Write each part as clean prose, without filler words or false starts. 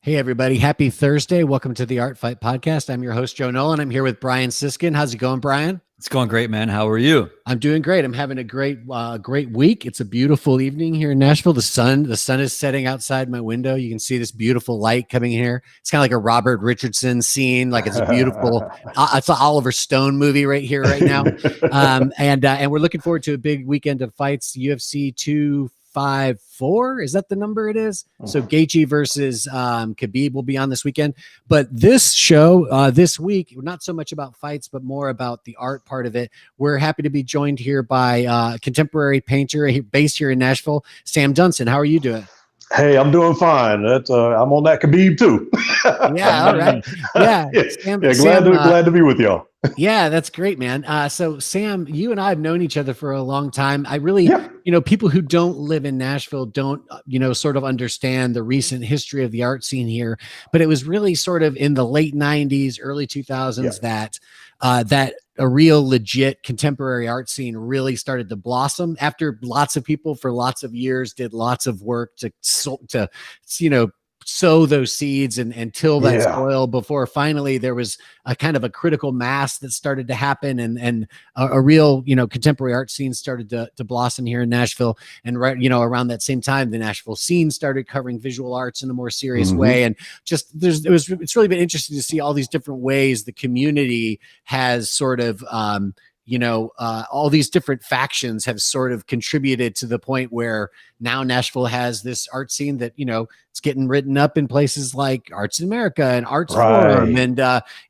Hey, everybody. Happy Thursday. Welcome to the Art Fight Podcast. I'm your host, Joe Nolan. I'm here with Brian Siskin. How's it going, Brian? It's going great, man. How are you? I'm doing great. I'm having a great week. It's a beautiful evening here in Nashville. The sun is setting outside my window. You can see this beautiful light coming here. It's kind of like a Robert Richardson scene. Like it's a beautiful, it's an Oliver Stone movie right here, right now. And we're looking forward to a big weekend of fights. UFC 254, is that the number it is? So Gaethje versus Khabib will be on this weekend. But this show this week, not so much about fights, but more about the art part of it. We're happy to be joined here by contemporary painter based here in Nashville, Sam Dunson. How are you doing? Hey, I'm doing fine. I'm on that Khabib too. Yeah, all right. Yeah, Sam, glad to be with y'all. Yeah, that's great, man. So Sam, you and I have known each other for a long time. I really, people who don't live in Nashville don't, sort of understand the recent history of the art scene here. But it was really sort of in the late 90s, early 2000s that a real legit contemporary art scene really started to blossom after lots of people for lots of years did lots of work to sow those seeds and till that soil before finally there was a kind of a critical mass that started to happen and a real, contemporary art scene started to blossom here in Nashville. And right, around that same time, the Nashville scene started covering visual arts in a more serious way. And just it's really been interesting to see all these different ways the community has sort of, all these different factions have sort of contributed to the point where now Nashville has this art scene that, it's getting written up in places like Arts in America and Arts Forum. And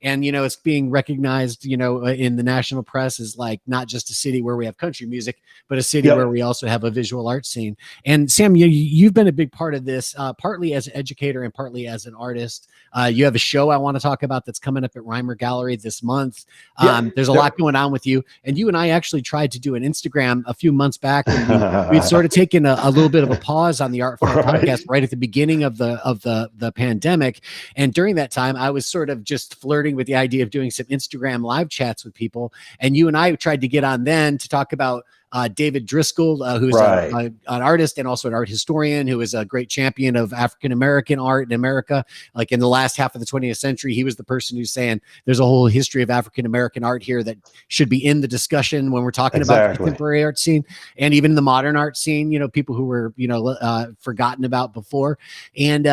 it's being recognized, in the national press as like not just a city where we have country music, but a city where we also have a visual art scene. And Sam, you've been a big part of this, partly as an educator and partly as an artist. You have a show I want to talk about that's coming up at Rymer Gallery this month. There's a lot going on with you. And you and I actually tried to do an Instagram a few months back. And we'd sort of taken a little bit of a pause on the Art Fight podcast right at the beginning of the pandemic. And during that time, I was sort of just flirting with the idea of doing some Instagram live chats with people. And you and I tried to get on then to talk about David Driskell, who's an artist and also an art historian who is a great champion of African-American art in America. Like in the last half of the 20th century, he was the person who's saying there's a whole history of African-American art here that should be in the discussion when we're talking about the contemporary art scene and even the modern art scene, people who were, forgotten about before. And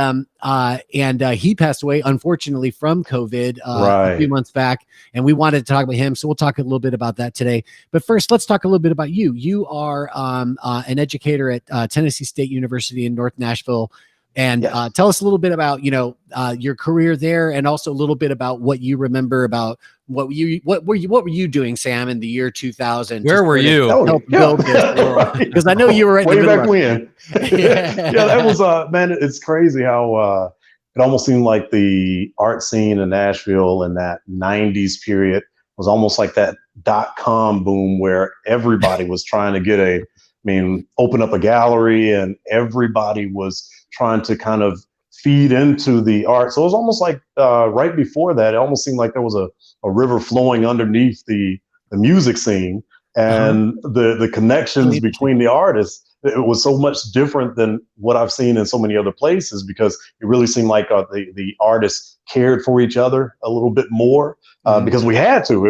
he passed away, unfortunately, from COVID a few months back. And we wanted to talk about him. So we'll talk a little bit about that today. But first, let's talk a little bit about you. You are an educator at Tennessee State University in North Nashville. And tell us a little bit about, your career there and also a little bit about what you remember about what were you doing, Sam, in the year 2000? Where were you? Help build this world? Because I know you were way back when. That was man, it's crazy how it almost seemed like the art scene in Nashville in that 90s period was almost like that .com boom where everybody was trying to open up a gallery and everybody was trying to kind of feed into the art. So it was almost like right before that, it almost seemed like there was a river flowing underneath the music scene and the connections between the artists. It was so much different than what I've seen in so many other places because it really seemed like the artists cared for each other a little bit more because we had to.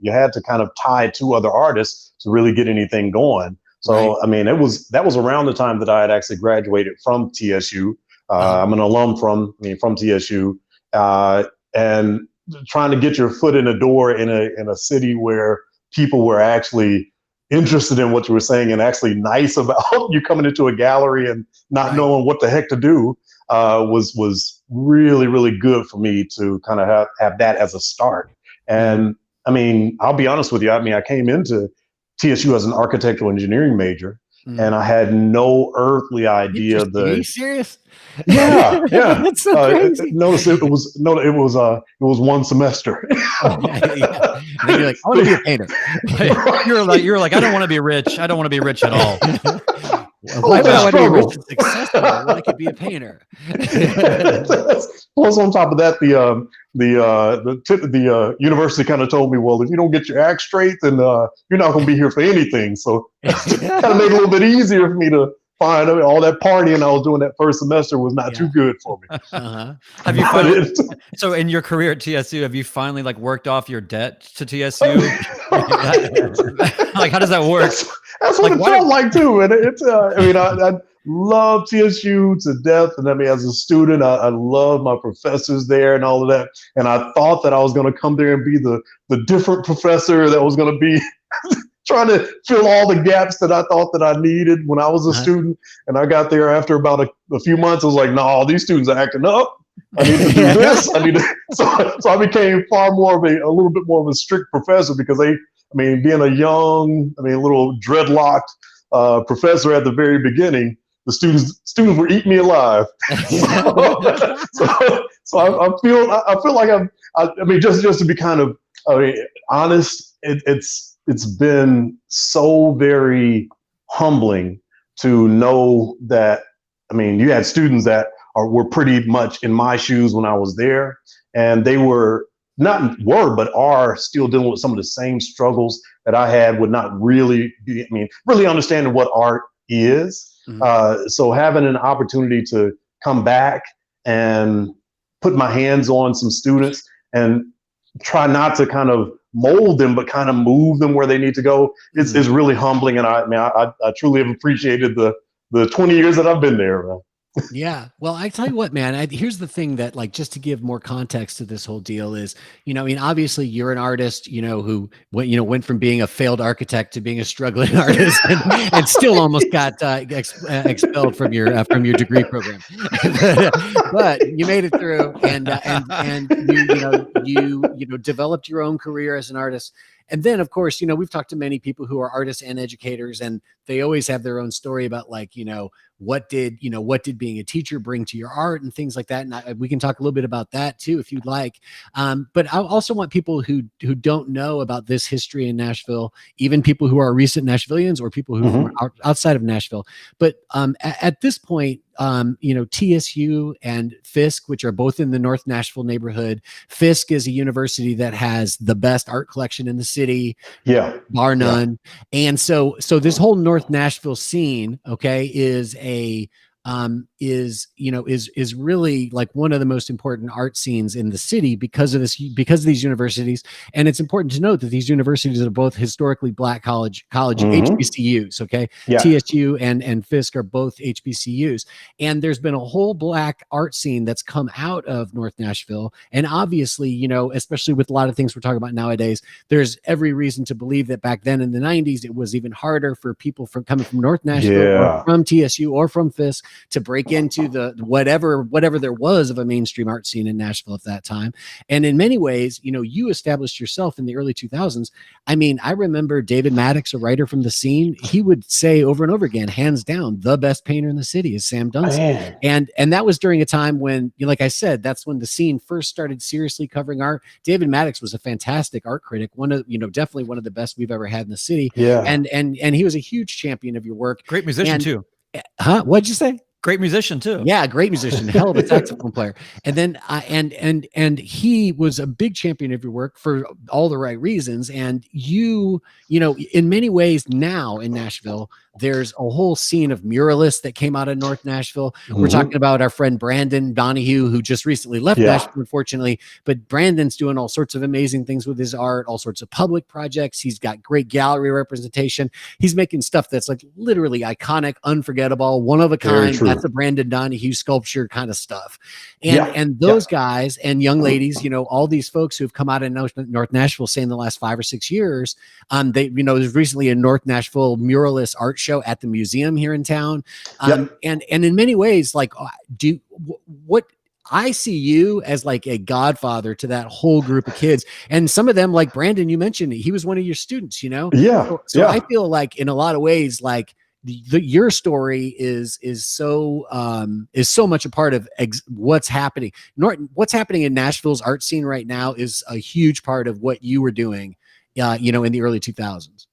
You had to kind of tie two other artists to really get anything going. So, that was around the time that I had actually graduated from TSU. I'm an alum from TSU, and trying to get your foot in the door in a city where people were actually interested in what you were saying and actually nice about you coming into a gallery and not knowing what the heck to do was really, really good for me to kind of have that as a start. And I'll be honest with you. I came into TSU as an architectural engineering major, and I had no earthly idea Are you serious? Yeah. That's so crazy. Notice it was one semester. And then you're like, I want to be a painter. You're like, I don't want to be rich. I don't want to be rich at all. Why would I want to be rich and successful when I could be a painter? Plus, on top of that, the university kind of told me, well, if you don't get your act straight, then you're not going to be here for anything. So it kind of made it a little bit easier for me to fine. I mean, all that partying I was doing that first semester was not too good for me. Have you finally, so in your career at TSU, have you finally like worked off your debt to TSU? Like, how does that work? That's what it felt like too. And it's, I mean, I love TSU to death. And I mean, as a student, I love my professors there and all of that. And I thought that I was going to come there and be the different professor that was going to be trying to fill all the gaps that I thought that I needed when I was a student. And I got there after about a few months. I was like, no, these students are acting up. I need to do this. I need to. So I became far more of a little bit more of a strict professor because being a young, little dreadlocked professor at the very beginning, the students were eating me alive. So I feel like just to be kind of honest, it's been so very humbling to know that, you had students that were pretty much in my shoes when I was there, and they but are still dealing with some of the same struggles that I had with not really really understanding what art is. So having an opportunity to come back and put my hands on some students and try not to kind of mold them, but kind of move them where they need to go, is really humbling. And I truly have appreciated the 20 years that I've been there, man. Yeah. Well, I tell you what, man, here's the thing that, like, just to give more context to this whole deal is, obviously you're an artist, who went from being a failed architect to being a struggling artist and still almost got expelled from your degree program. But you made it through, and you developed your own career as an artist. And then, of course, we've talked to many people who are artists and educators, and they always have their own story about, like, what did being a teacher bring to your art and things like that. And we can talk a little bit about that too, if you'd like. But I also want people who don't know about this history in Nashville, even people who are recent Nashvillians or people who are outside of Nashville. But at this point, TSU and Fisk, which are both in the North Nashville neighborhood. Fisk is a university that has the best art collection in the city, bar none. And so this whole North Nashville scene, is really like one of the most important art scenes in the city because of these universities. And it's important to note that these universities are both historically Black college HBCUs. TSU and Fisk are both HBCUs, and there's been a whole Black art scene that's come out of North Nashville. And obviously, especially with a lot of things we're talking about nowadays, there's every reason to believe that back then in the 90s, it was even harder for people coming from North Nashville or from TSU or from Fisk to break into the whatever there was of a mainstream art scene in Nashville at that time. And in many ways, you established yourself in the early 2000s. I remember David Maddox, a writer from the scene, he would say over and over again, hands down, the best painter in the city is Sam Dunson. And that was during a time when, like I said, that's when the scene first started seriously covering art. David Maddox was a fantastic art critic, definitely one of the best we've ever had in the city. And he was a huge champion of your work. Great musician too. What'd you say? Great musician too. Yeah, great musician, hell of a saxophone player. And then and he was a big champion of your work for all the right reasons. And in many ways now in Nashville, there's a whole scene of muralists that came out of North Nashville. We're talking about our friend Brandon Donahue, who just recently left Nashville, unfortunately. But Brandon's doing all sorts of amazing things with his art, all sorts of public projects. He's got great gallery representation. He's making stuff that's like literally iconic, unforgettable, one of a kind. That's a Brandon Donahue sculpture kind of stuff. And those guys and young ladies, all these folks who've come out of North Nashville, say in the last 5 or 6 years, there's recently a North Nashville muralist art show at the museum here in town. And in many ways, like, what I see you as like a godfather to that whole group of kids. And some of them, like Brandon, you mentioned, he was one of your students, So I feel like in a lot of ways, like, your story is so much a part of what's happening. What's happening in Nashville's art scene right now is a huge part of what you were doing, in the early 2000s.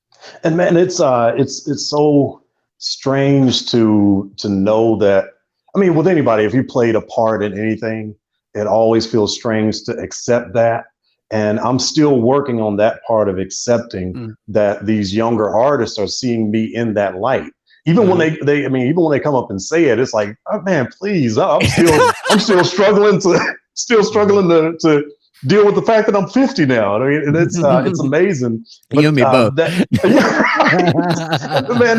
And man, it's so strange to know that. With anybody, if you played a part in anything, it always feels strange to accept that. And I'm still working on that part of accepting that these younger artists are seeing me in that light. even when they, I mean, even when they come up and say it, it's like, oh man, please, I'm still struggling to deal with the fact that I'm 50 now. I mean, and it's amazing. You and me both. Man,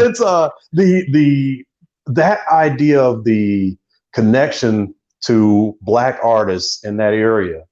it's that idea of the connection to Black artists in that area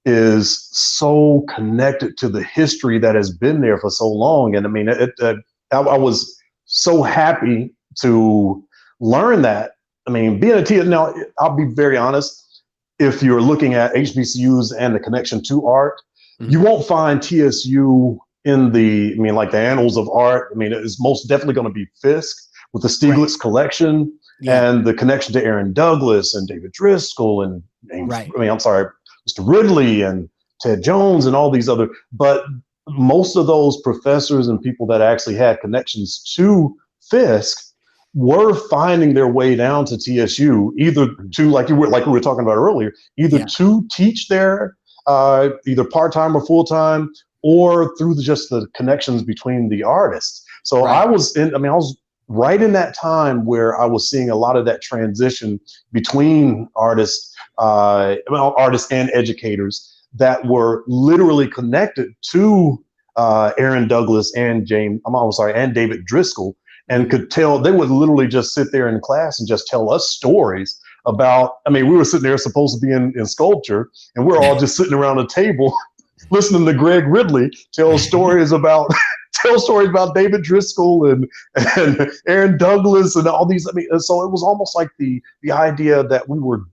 is so connected to the history that has been there for so long. And I mean, I was so happy to learn that. I mean, being a TSU, now I'll be very honest, if you're looking at HBCUs and the connection to art, you won't find TSU in the annals of art. I mean, it's most definitely going to be Fisk with the Stieglitz collection and the connection to Aaron Douglas and David Driskell and Mr. Ridley and Ted Jones and all these other, but most of those professors and people that actually had connections to Fisk were finding their way down to TSU, either to, like we were talking about earlier, either to teach there, either part-time or full-time, or through just the connections between the artists. So I was right in that time where I was seeing a lot of that transition between artists and educators that were literally connected to Aaron Douglas and David Driskell, and could tell. They would literally just sit there in class and just tell us stories about. I mean, we were sitting there supposed to be in sculpture, and we're all just sitting around a table listening to Greg Ridley tell stories about David Driskell and Aaron Douglas and all these. I mean, so it was almost like the idea that we were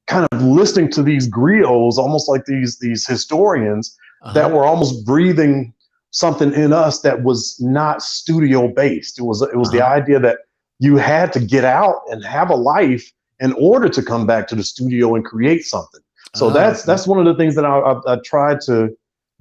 kind of listening to these griots, almost like these historians that were almost breathing something in us that was not studio based. It was the idea that you had to get out and have a life in order to come back to the studio and create something. So that's one of the things that I tried to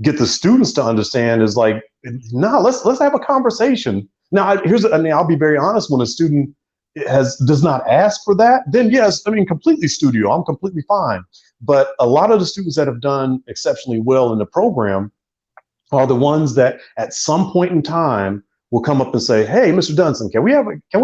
get the students to understand is like, no, let's have a conversation. Now, I'll be very honest. When a student does not ask for that, then yes, I mean, completely studio, I'm completely fine. But a lot of the students that have done exceptionally well in the program are the ones that at some point in time will come up and say, hey, Mr. Dunson, can we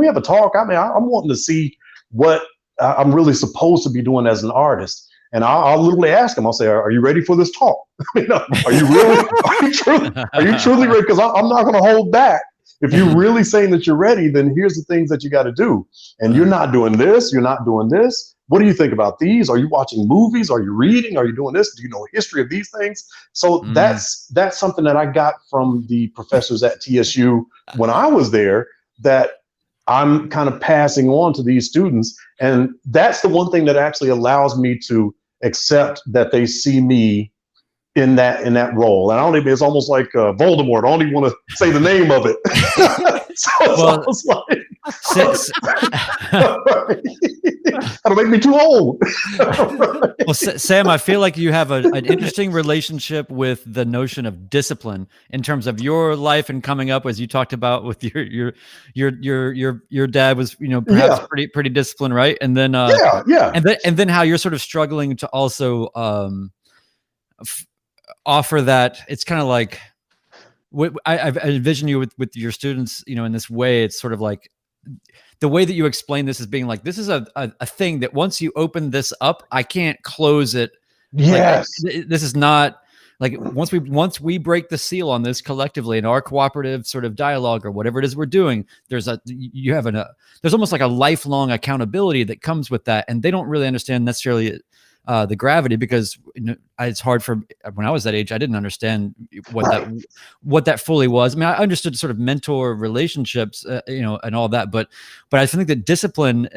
have a talk? I mean, I'm wanting to see what I'm really supposed to be doing as an artist. And I'll literally ask them, I'll say, are you ready for this talk? Are you truly ready? Because I'm not going to hold back. If you're really saying that you're ready, then here's the things that you got to do. And you're not doing this. You're not doing this. What do you think about these? Are you watching movies? Are you reading? Are you doing this? Do you know history of these things? So that's something that I got from the professors at TSU when I was there that I'm kind of passing on to these students. And that's the one thing that actually allows me to accept that they see me in that role. And I don't even, it's almost like Voldemort. I don't even want to say the name of it. So it's almost like, that'll make me too old. Well, Sam, I feel like you have an interesting relationship with the notion of discipline in terms of your life and coming up, as you talked about with your dad was, perhaps pretty disciplined, right? And then and then how you're sort of struggling to also offer that. It's kind of like I envision you with your students, in this way. It's sort of like the way that you explain this as being like, this is a thing that once you open this up, I can't close it. Yes. Like, this is not like once we break the seal on this collectively in our cooperative sort of dialogue or whatever it is we're doing, there's almost like a lifelong accountability that comes with that. And they don't really understand necessarily the gravity, because it's hard for, when I was that age, I didn't understand what that fully was. I mean, I understood sort of mentor relationships, and all that, but I think that discipline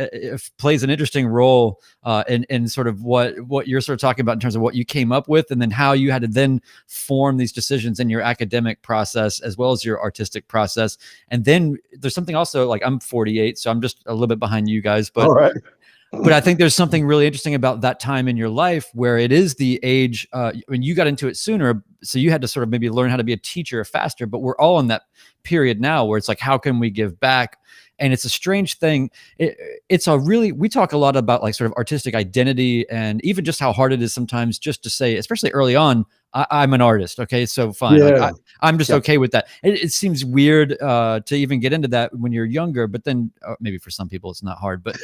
plays an interesting role in sort of what you're sort of talking about in terms of what you came up with, and then how you had to then form these decisions in your academic process as well as your artistic process. And then there's something also, like, I'm 48, so I'm just a little bit behind you guys, but. All right. But I think there's something really interesting about that time in your life where it is the age, when you got into it sooner, so you had to sort of maybe learn how to be a teacher faster, but we're all in that period now where it's like, how can we give back? And it's a strange thing. We talk a lot about like sort of artistic identity and even just how hard it is sometimes just to say, especially early on, I'm an artist. Okay. So fine. Yeah. Like, I'm just okay with that. It seems weird to even get into that when you're younger, but then maybe for some people it's not hard, but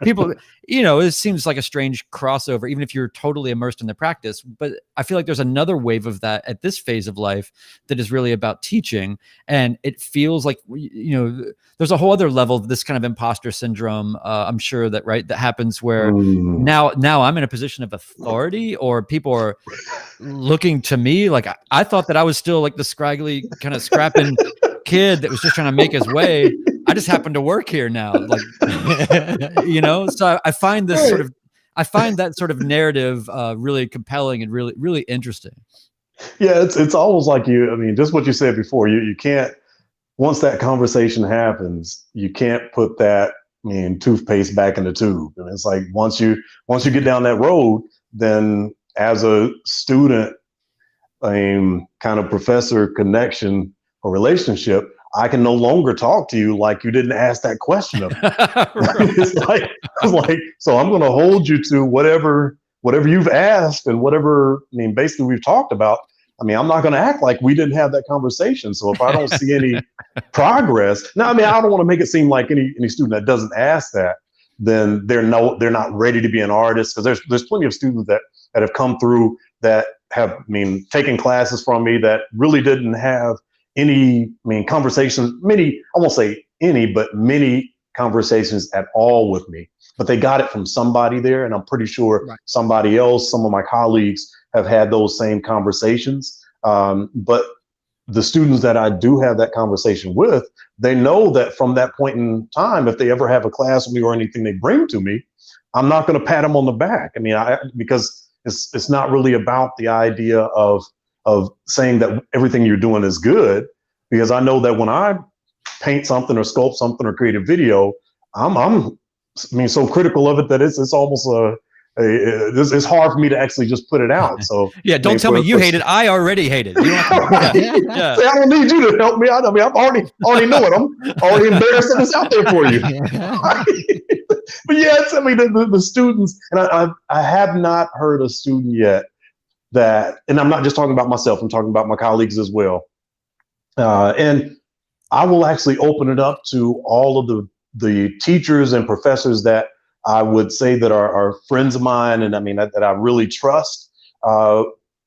people, it seems like a strange crossover, even if you're totally immersed in the practice. But I feel like there's another wave of that at this phase of life that is really about teaching. And it feels like, there's a whole other level of this kind of imposter syndrome. I'm sure that, right, that happens where now I'm in a position of authority, or people are looking to me like I thought that I was still like the scraggly kind of scrapping kid that was just trying to make his way. I just happen to work here now, like So I find this that sort of narrative really compelling and really, really interesting. Yeah, it's almost like just what you said before. You can't, once that conversation happens, you can't put that toothpaste back in the tube. And it's like once you get down that road, then as a student, kind of professor connection or relationship, I can no longer talk to you like you didn't ask that question of me. It's like, so I'm going to hold you to whatever you've asked and whatever, basically we've talked about. I'm not going to act like we didn't have that conversation. So if I don't see any progress, now, I don't want to make it seem like any student that doesn't ask that, then they're not ready to be an artist. Because there's plenty of students that have come through that have, taken classes from me that really didn't have any, conversations, I won't say any, but many conversations at all with me, but they got it from somebody there. And I'm pretty sure somebody else, some of my colleagues have had those same conversations. But the students that I do have that conversation with, they know that from that point in time, if they ever have a class with me or anything they bring to me, I'm not going to pat them on the back. Because it's not really about the idea of saying that everything you're doing is good, because I know that when I paint something or sculpt something or create a video, I'm so critical of it that it's almost it's hard for me to actually just put it out. So yeah, don't tell me you hate it. I already hate it. You don't have to, yeah. See, I don't need you to help me out. I already know it. I'm already embarrassed that it's out there for you. But yeah, it's, the students, and I have not heard a student yet that, and I'm not just talking about myself, I'm talking about my colleagues as well. And I will actually open it up to all of the teachers and professors that I would say that are friends of mine, and that I really trust.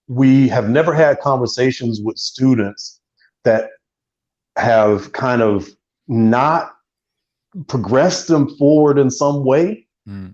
We have never had conversations with students that have kind of not progressed them forward in some way.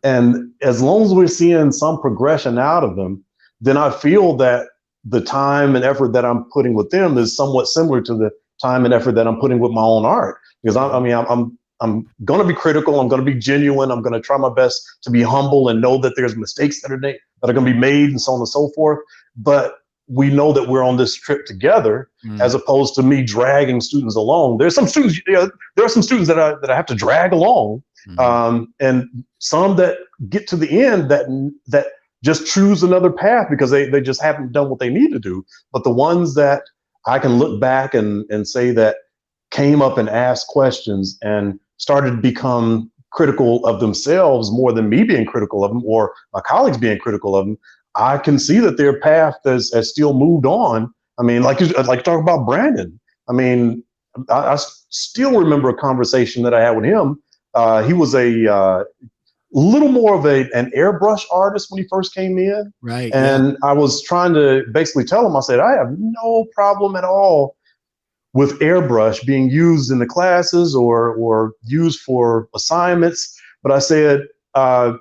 And as long as we're seeing some progression out of them, then I feel that the time and effort that I'm putting with them is somewhat similar to the time and effort that I'm putting with my own art. Because I'm going to be critical. I'm going to be genuine. I'm going to try my best to be humble and know that there's mistakes that are going to be made and so on and so forth. But we know that we're on this trip together, as opposed to me dragging students along. There's some students, there are some students that I have to drag along, and some that get to the end that just choose another path because they just haven't done what they need to do. But the ones that I can look back and say that came up and asked questions and started to become critical of themselves more than me being critical of them or my colleagues being critical of them, I can see that their path has still moved on. Like talk about Brandon. I still remember a conversation that I had with him. He was a little more of an airbrush artist when he first came in. Right. And yeah. I was trying to basically tell him, I said, I have no problem at all with airbrush being used in the classes or used for assignments. But I said, why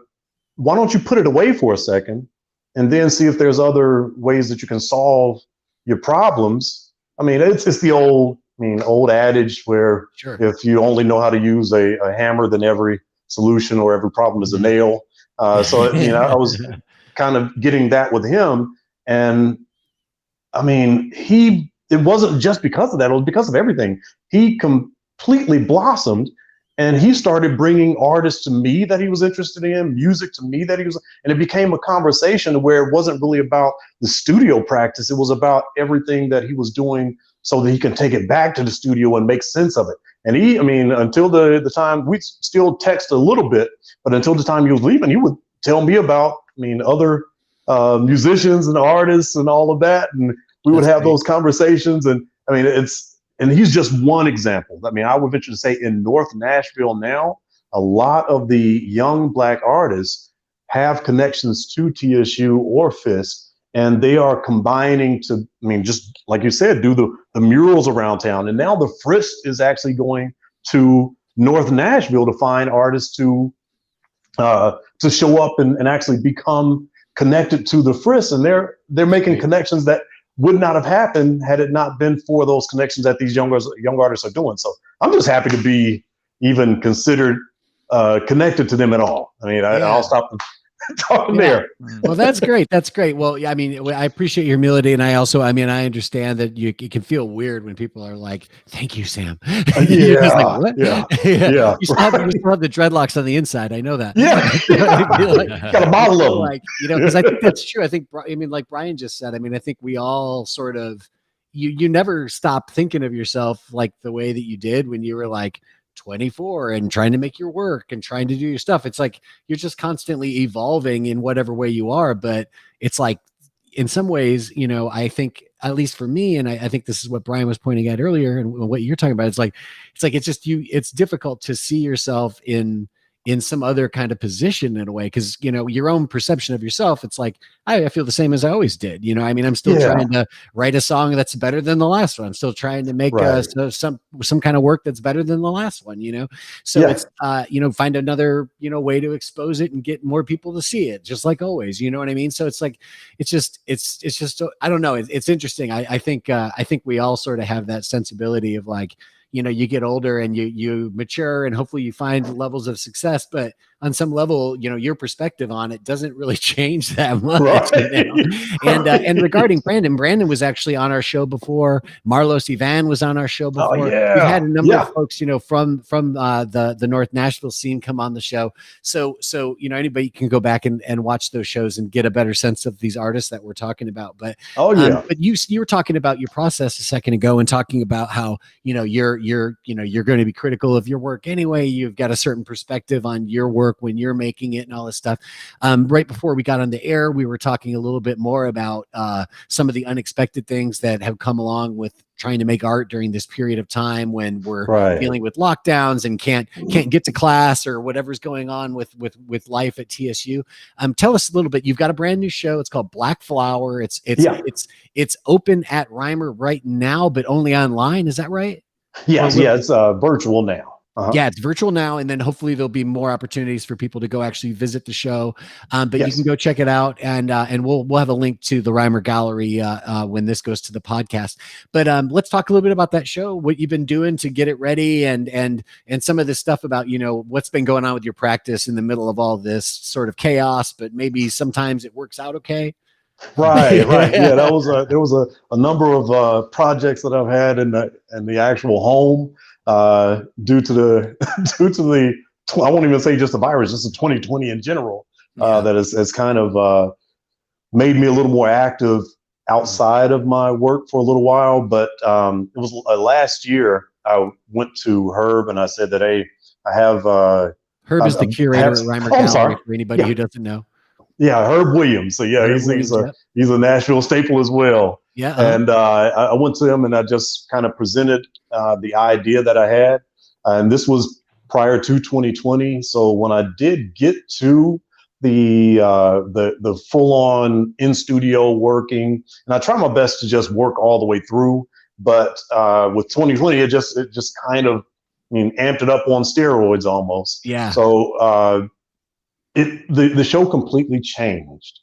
don't you put it away for a second and then see if there's other ways that you can solve your problems? It's the old adage where if you only know how to use a hammer, then every solution or every problem is a nail. I was kind of getting that with him. And it wasn't just because of that, it was because of everything. He completely blossomed, and he started bringing artists to me that he was interested in, music to me that and it became a conversation where it wasn't really about the studio practice. It was about everything that he was doing so that he can take it back to the studio and make sense of it. And until the time, we still text a little bit, but until the time he was leaving, he would tell me about, other musicians and artists and all of that. And we would have those conversations. And I mean, and he's just one example. I mean, I would venture to say in North Nashville now, a lot of the young Black artists have connections to TSU or Fisk, and they are combining to, I mean, just like you said, do the murals around town. And now the Frisk is actually going to North Nashville to find artists to show up and actually become connected to the Frisk. And they're making connections that would not have happened had it not been for those connections that these young artists are doing. So I'm just happy to be even considered connected to them at all. I mean, I'll stop talking there. Well, that's great. That's great. Well, I mean, I appreciate your humility. And I also, I mean, I understand that it can feel weird when people are like, thank you, Sam. Yeah. Like, yeah. You still have the dreadlocks on the inside. I know that. Yeah. Got a bottle of them. Like, because I think that's true. I think, I mean, like Brian just said, I mean, I think we all sort of, you never stop thinking of yourself like the way that you did when you were like 24 and trying to make your work and trying to do your stuff. It's like you're just constantly evolving in whatever way you are. But it's like, in some ways, I think, at least for me, and I think this is what Brian was pointing at earlier and what you're talking about, it's difficult to see yourself in some other kind of position in a way, because your own perception of yourself, it's like I feel the same as I always did. I mean, I'm still trying to write a song that's better than the last one. I'm still trying to make some kind of work that's better than the last one. So it's find another way to expose it and get more people to see it, just like always. You know what I mean? So it's like it's just I don't know. It's interesting. I think we all sort of have that sensibility of like, you get older and you mature and hopefully you find levels of success, but on some level, your perspective on it doesn't really change that much. Right. And regarding Brandon was actually on our show before. Marlos Ivan was on our show before. Oh, yeah. We've had a number of folks, from the North Nashville scene come on the show. So anybody can go back and watch those shows and get a better sense of these artists that we're talking about. But but you were talking about your process a second ago and talking about how you're going to be critical of your work anyway. You've got a certain perspective on your work when you're making it and all this stuff. Right before we got on the air, we were talking a little bit more about some of the unexpected things that have come along with trying to make art during this period of time when we're dealing with lockdowns and can't get to class or whatever's going on with life at TSU. Tell us a little bit. You've got a brand new show. It's called Black Flower. It's open at Rymer right now, but only online. Is that right? Yes. It's virtual now. Yeah, it's virtual now, and then hopefully there'll be more opportunities for people to go actually visit the show. But you can go check it out, and we'll have a link to the Rymer Gallery when this goes to the podcast. But let's talk a little bit about that show, what you've been doing to get it ready, and some of this stuff about what's been going on with your practice in the middle of all this sort of chaos. But maybe sometimes it works out okay. Right. Yeah, there was a number of projects that I've had in the actual home. Due to the I won't even say just the virus, just the 2020 in general, that has kind of made me a little more active outside of my work for a little while. But it was last year I went to Herb and I said that, hey, I have Herb is the curator at Rymer Gallery for anybody who doesn't know. Yeah, Herb Williams. So he's a Nashville staple as well. Yeah. And I went to him and I just kind of presented the idea that I had. And this was prior to 2020. So when I did get to the full on in studio working, and I try my best to just work all the way through. But with 2020, it just kind of amped it up on steroids almost. Yeah. So the show completely changed.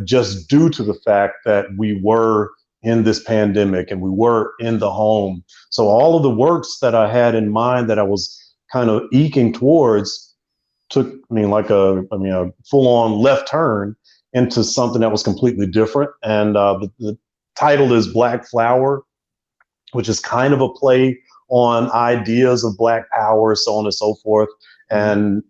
Just due to the fact that we were in this pandemic and we were in the home. So all of the works that I had in mind that I was kind of eking towards took a full on left turn into something that was completely different. And the title is Black Flower, which is kind of a play on ideas of Black power, so on and so forth. And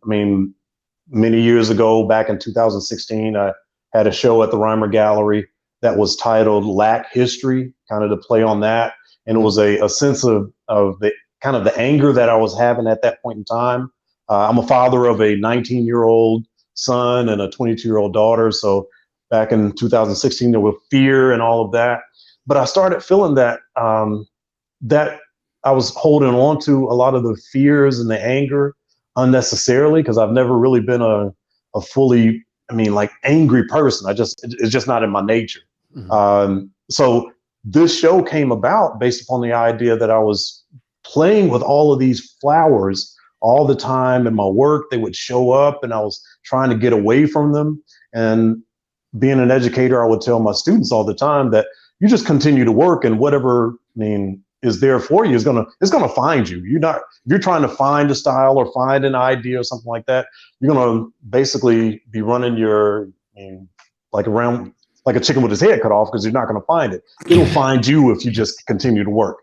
many years ago, back in 2016, I had a show at the Rymer Gallery that was titled Lack History, kind of to play on that. And it was a sense of the kind of the anger that I was having at that point in time. I'm a father of a 19-year-old son and a 22-year-old daughter. So back in 2016, there was fear and all of that. But I started feeling that that I was holding on to a lot of the fears and the anger unnecessarily, because I've never really been a fully, like angry person. It's just not in my nature. Mm-hmm. So this show came about based upon the idea that I was playing with all of these flowers all the time in my work. They would show up and I was trying to get away from them. And being an educator, I would tell my students all the time that you just continue to work, and whatever, is there for you is gonna find you. If you're trying to find a style or find an idea or something like that, you're gonna basically be running your around like a chicken with his head cut off, because you're not gonna find it. It'll find you if you just continue to work.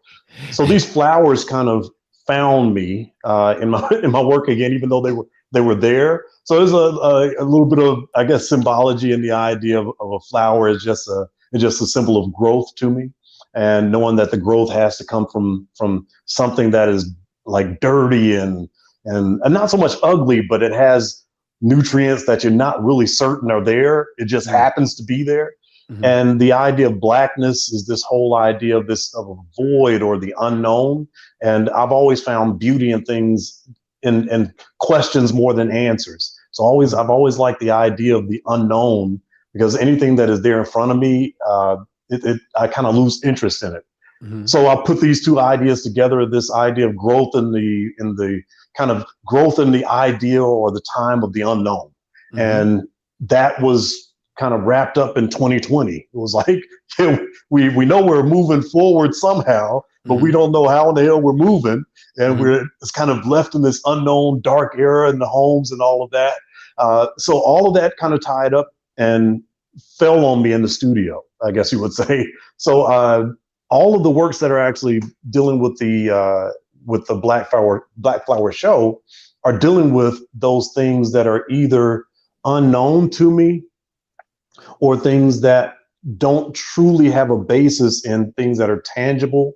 So these flowers kind of found me in my work again, even though they were there. So there's a little bit of, I guess, symbology in the idea of a flower is just a symbol of growth to me. And knowing that the growth has to come from something that is like dirty and not so much ugly, but it has nutrients that you're not really certain are there. It just happens to be there. Mm-hmm. And the idea of blackness is this whole idea of a void or the unknown. And I've always found beauty in things, in questions more than answers. So I've always liked the idea of the unknown, because anything that is there in front of me, I kind of lose interest in it. Mm-hmm. So I put these two ideas together, this idea of growth in the kind of growth in the idea or the time of the unknown. Mm-hmm. And that was kind of wrapped up in 2020. It was like, we know we're moving forward somehow, but we don't know how in the hell we're moving. And it's kind of left in this unknown dark era in the homes and all of that. So all of that kind of tied up and fell on me in the studio, I guess you would say. So all of the works that are actually dealing with the Black Flower show are dealing with those things that are either unknown to me or things that don't truly have a basis in things that are tangible,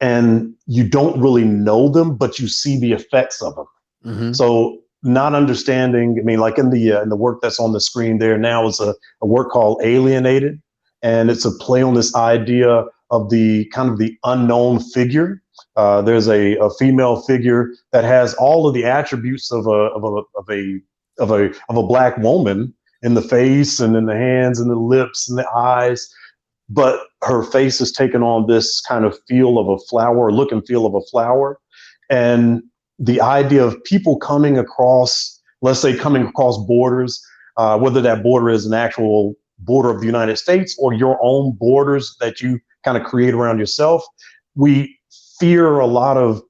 and you don't really know them, but you see the effects of them. Mm-hmm. So not understanding, like in the work that's on the screen there now is a work called Alienated. And it's a play on this idea of the kind of the unknown figure. There's a female figure that has all of the attributes of a Black woman in the face and in the hands and the lips and the eyes, but her face is taken on this kind of feel of a flower, look and feel of a flower. And the idea of people coming across, let's say coming across borders, whether that border is an actual border of the United States or your own borders that you kind of create around yourself. We fear a lot of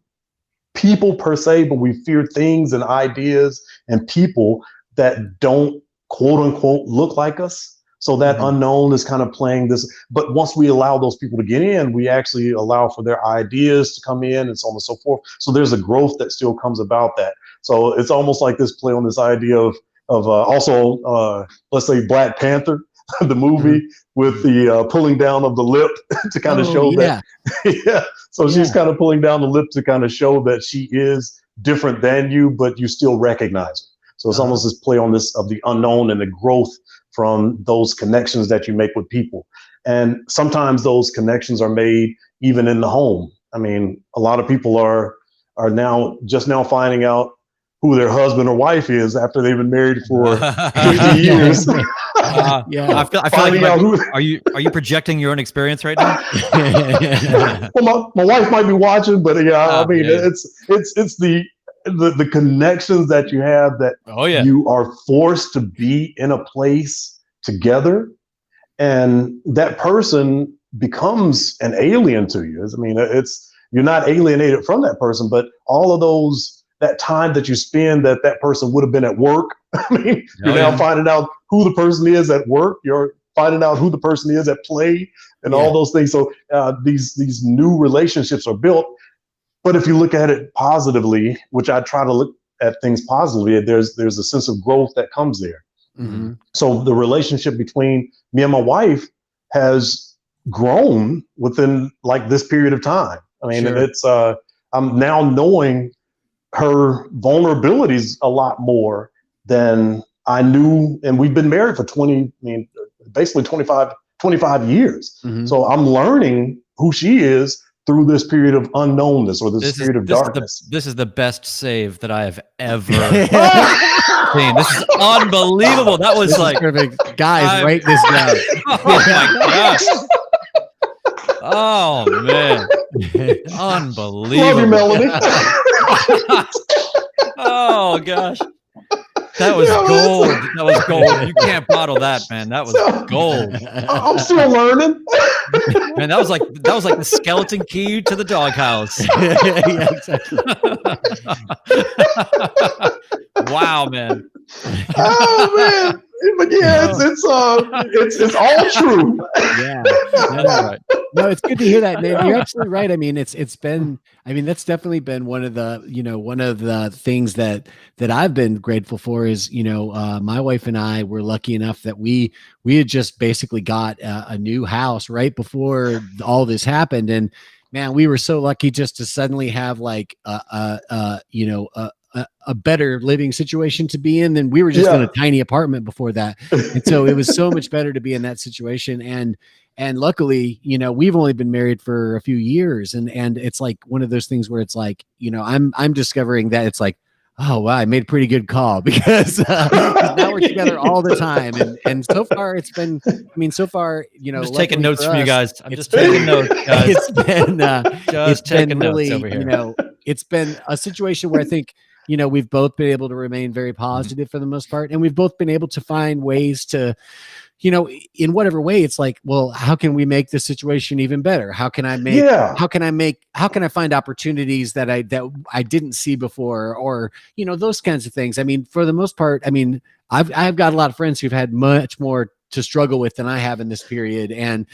people per se, but we fear things and ideas and people that don't quote unquote look like us. So that unknown is kind of playing this. But once we allow those people to get in, we actually allow for their ideas to come in and so on and so forth. So there's a growth that still comes about that. So it's almost like this play on this idea of also, let's say Black Panther, the movie with the pulling down of the lip to kind of show that. Yeah. So she's kind of pulling down the lip to kind of show that she is different than you, but you still recognize her. So it's almost this play on this of the unknown and the growth from those connections that you make with people. And sometimes those connections are made even in the home. I mean, a lot of people are now finding out who their husband or wife is after they've been married for 50 years. I feel like are you projecting your own experience right now? Well, my wife might be watching, but it's the connections that you have that you are forced to be in a place together, and that person becomes an alien to you. I mean, you're not alienated from that person, but all of that time that you spend that person would have been at work. I mean, you're now finding out who the person is at work. You're finding out who the person is at play and all those things. So these new relationships are built. But if you look at it positively, which I try to look at things positively, there's a sense of growth that comes there. Mm-hmm. So the relationship between me and my wife has grown within like this period of time. I mean, it's I'm now knowing her vulnerabilities a lot more than I knew. And we've been married for basically 25 years. Mm-hmm. So I'm learning who she is through this period of unknownness or this period of darkness. This is the best save that I have ever seen. This is unbelievable. That was perfect. Guys, write this down. Oh my gosh. Oh man. Unbelievable. Love you, Melanie. Oh gosh. That was gold. That was gold. You can't bottle that, man. That was gold. I'm still learning. Man, that was like the skeleton key to the doghouse. Yeah, exactly. Wow, man. Oh man. But yeah, it's all true. Yeah, that's right. No, it's good to hear that, man. You're absolutely right. I mean, that's definitely been one of the things that I've been grateful for is, my wife and I were lucky enough that we had just basically got a new house right before all this happened. And man, we were so lucky just to suddenly have like a better living situation to be in than we were just in a tiny apartment before that. And so it was so much better to be in that situation. And luckily, we've only been married for a few years, and it's like one of those things where it's like, I'm discovering that it's like, oh wow, I made a pretty good call because now we're together all the time, and so far it's been. I mean, so far, I'm just taking notes from you guys. I'm just taking notes, guys. It's been really, over here. It's been a situation where I think, we've both been able to remain very positive for the most part, and we've both been able to find ways to, in whatever way, it's like, well, how can we make this situation even better? How can I find opportunities that I didn't see before, or, those kinds of things. I mean, for the most part, I mean, I've got a lot of friends who've had much more to struggle with than I have in this period. And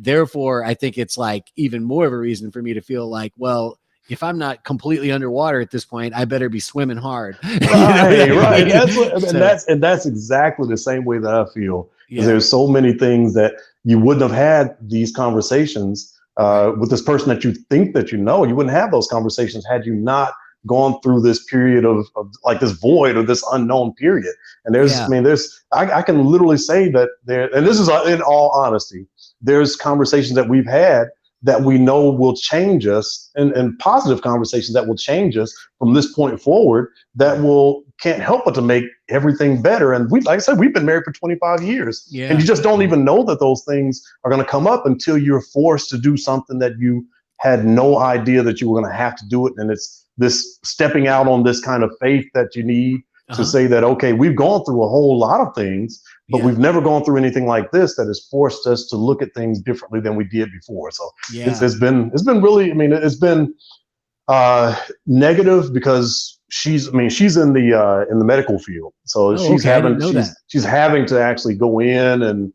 therefore I think it's like even more of a reason for me to feel like, well, if I'm not completely underwater at this point, I better be swimming hard. Right. That's exactly the same way that I feel. Yeah. There's so many things that you wouldn't have had these conversations with this person that you think that you wouldn't have those conversations had you not gone through this period of like this void or this unknown period. And I can literally say that and this is in all honesty, there's conversations that we've had that we know will change us, and positive conversations that will change us from this point forward that can't help but to make everything better. And like I said, we've been married for 25 years, and you just don't even know that those things are going to come up until you're forced to do something that you had no idea that you were going to have to do it. And it's this stepping out on this kind of faith that you need to say that, okay, we've gone through a whole lot of things, but we've never gone through anything like this that has forced us to look at things differently than we did before. So it's been really, I mean, it's been negative because she's in the medical field. So she's having to actually go in and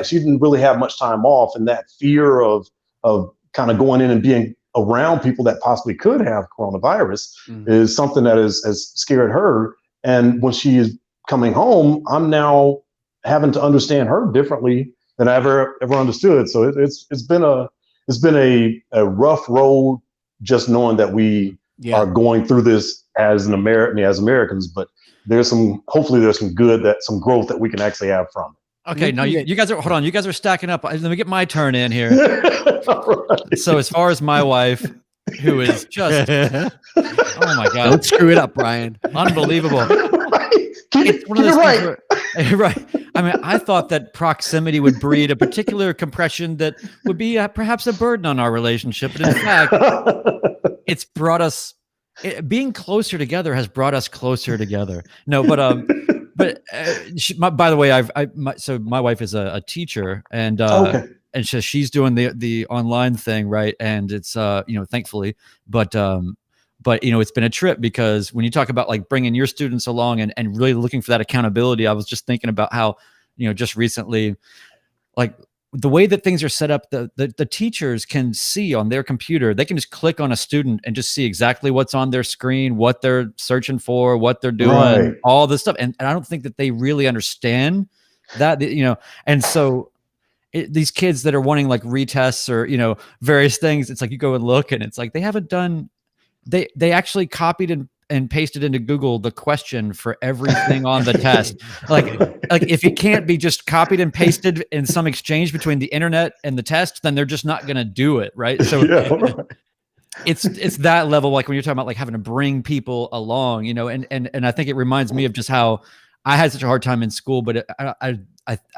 she didn't really have much time off, and that fear of kind of going in and being around people that possibly could have coronavirus is something that has scared her. And when she is coming home, I'm now having to understand her differently than I ever understood. So it's been a rough road, just knowing that we are going through this as Americans, but hopefully there's some growth that we can actually have from it. Okay, now you guys are, hold on, you guys are stacking up. Let me get my turn in here. Right. So as far as my wife, who is just, oh my God. Don't screw it up, Brian. Unbelievable. It's one of those things where, right. I mean, I thought that proximity would breed a particular compression that would be perhaps a burden on our relationship. But in fact, it's brought us, being closer together has brought us closer together. No, but by the way, so my wife is a teacher, and and so she's doing the online thing, right? And it's thankfully, but it's been a trip, because when you talk about like bringing your students along and really looking for that accountability, I was just thinking about how just recently, like the way that things are set up, the teachers can see on their computer, they can just click on a student and just see exactly what's on their screen, what they're searching for, what they're doing, all this stuff. And I don't think that they really understand that, and so these kids that are wanting like retests or, various things, it's like you go and look and it's like, they haven't done, they actually copied and pasted into Google the question for everything on the test. Like if it can't be just copied and pasted in some exchange between the internet and the test, then they're just not going to do it. Right. So it's that level. Like when you're talking about like having to bring people along, you know, and I think it reminds me of just how I had such a hard time in school, but I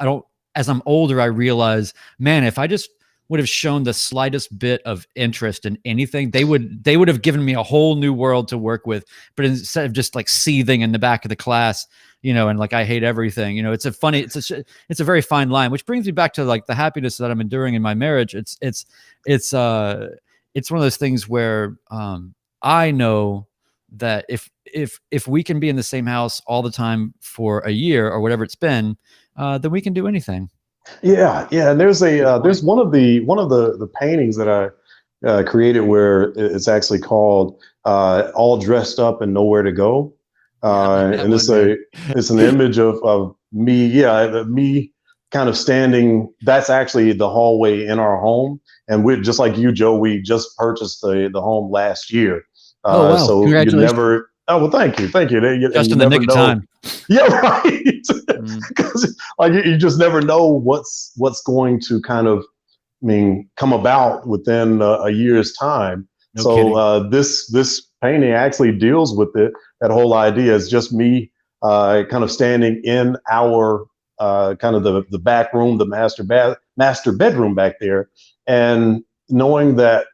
don't, as I'm older, I realize, man, if I just would have shown the slightest bit of interest in anything, they would have given me a whole new world to work with. But instead of just like seething in the back of the class, you know, and like, I hate everything, you know, it's a very fine line, which brings me back to like the happiness that I'm enduring in my marriage. It's one of those things where I know that if we can be in the same house all the time for a year or whatever it's been, then we can do anything. Yeah. And there's one of the paintings that I created where it's actually called "All Dressed Up and Nowhere to Go," and it's an image of me, me kind of standing. That's actually the hallway in our home, and we're just like you, Joe. We just purchased the home last year. Oh, wow. So you never. Oh, well, thank you. Just in the nick of time. Yeah, right. Because like you just never know what's going to kind of, come about within a year's time. This painting actually deals with it. That whole idea is just me kind of standing in our kind of the back room, the master bedroom back there, and knowing that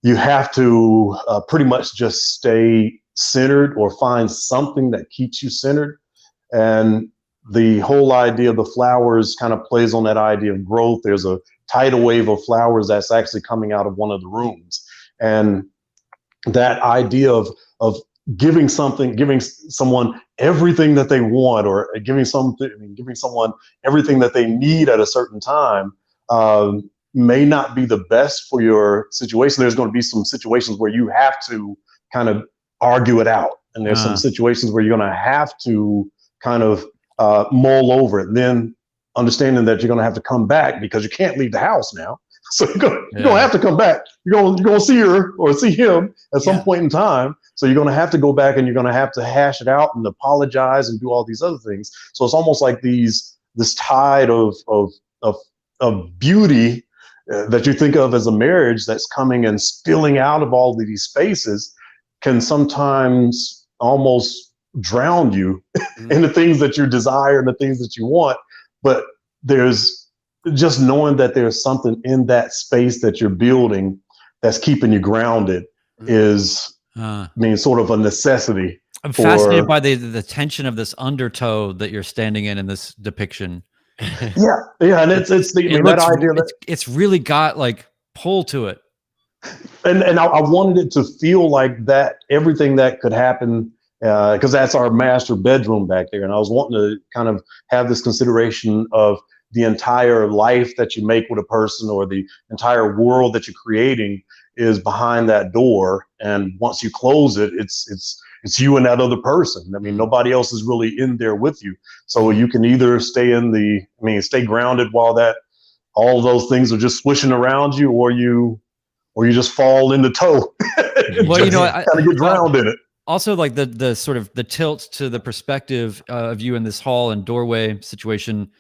you have to pretty much just stay centered or find something that keeps you centered. And the whole idea of the flowers kind of plays on that idea of growth. There's a tidal wave of flowers that's actually coming out of one of the rooms. And that idea of giving someone everything that they want, or giving someone everything that they need at a certain time, may not be the best for your situation. There's going to be some situations where you have to kind of argue it out. And there's some situations where you're going to have to kind of mull over it. And then understanding that you're going to have to come back because you can't leave the house now. So you're going to have to come back. You're going to see her or see him at some point in time. So you're going to have to go back and you're going to have to hash it out and apologize and do all these other things. So it's almost like this tide of beauty that you think of as a marriage that's coming and spilling out of all of these spaces can sometimes almost drown you in the things that you desire and the things that you want. But there's just knowing that there's something in that space that you're building that's keeping you grounded is, sort of a necessity. I'm fascinated by the tension of this undertow that you're standing in this depiction. Yeah, and that idea that it's really got like pull to it. And I wanted it to feel like that, everything that could happen, because that's our master bedroom back there. And I was wanting to kind of have this consideration of the entire life that you make with a person, or the entire world that you're creating is behind that door. And once you close it, it's you and that other person. Nobody else is really in there with you. So you can either stay stay grounded while all of those things are just swishing around you, or you just fall in the tow. Well, kind of get drowned in it. Also, like the sort of the tilt to the perspective of you in this hall and doorway situation,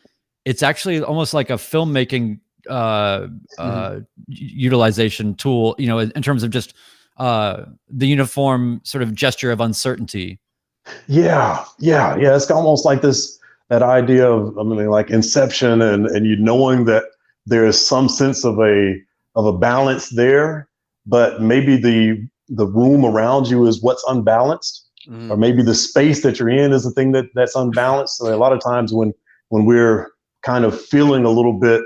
it's actually almost like a filmmaking utilization tool, in terms of just the uniform sort of gesture of uncertainty. Yeah. It's almost like that idea of, like Inception, and you knowing that there is some sense of a balance there, but maybe the room around you is what's unbalanced, or maybe the space that you're in is the thing that's unbalanced. So a lot of times when we're kind of feeling a little bit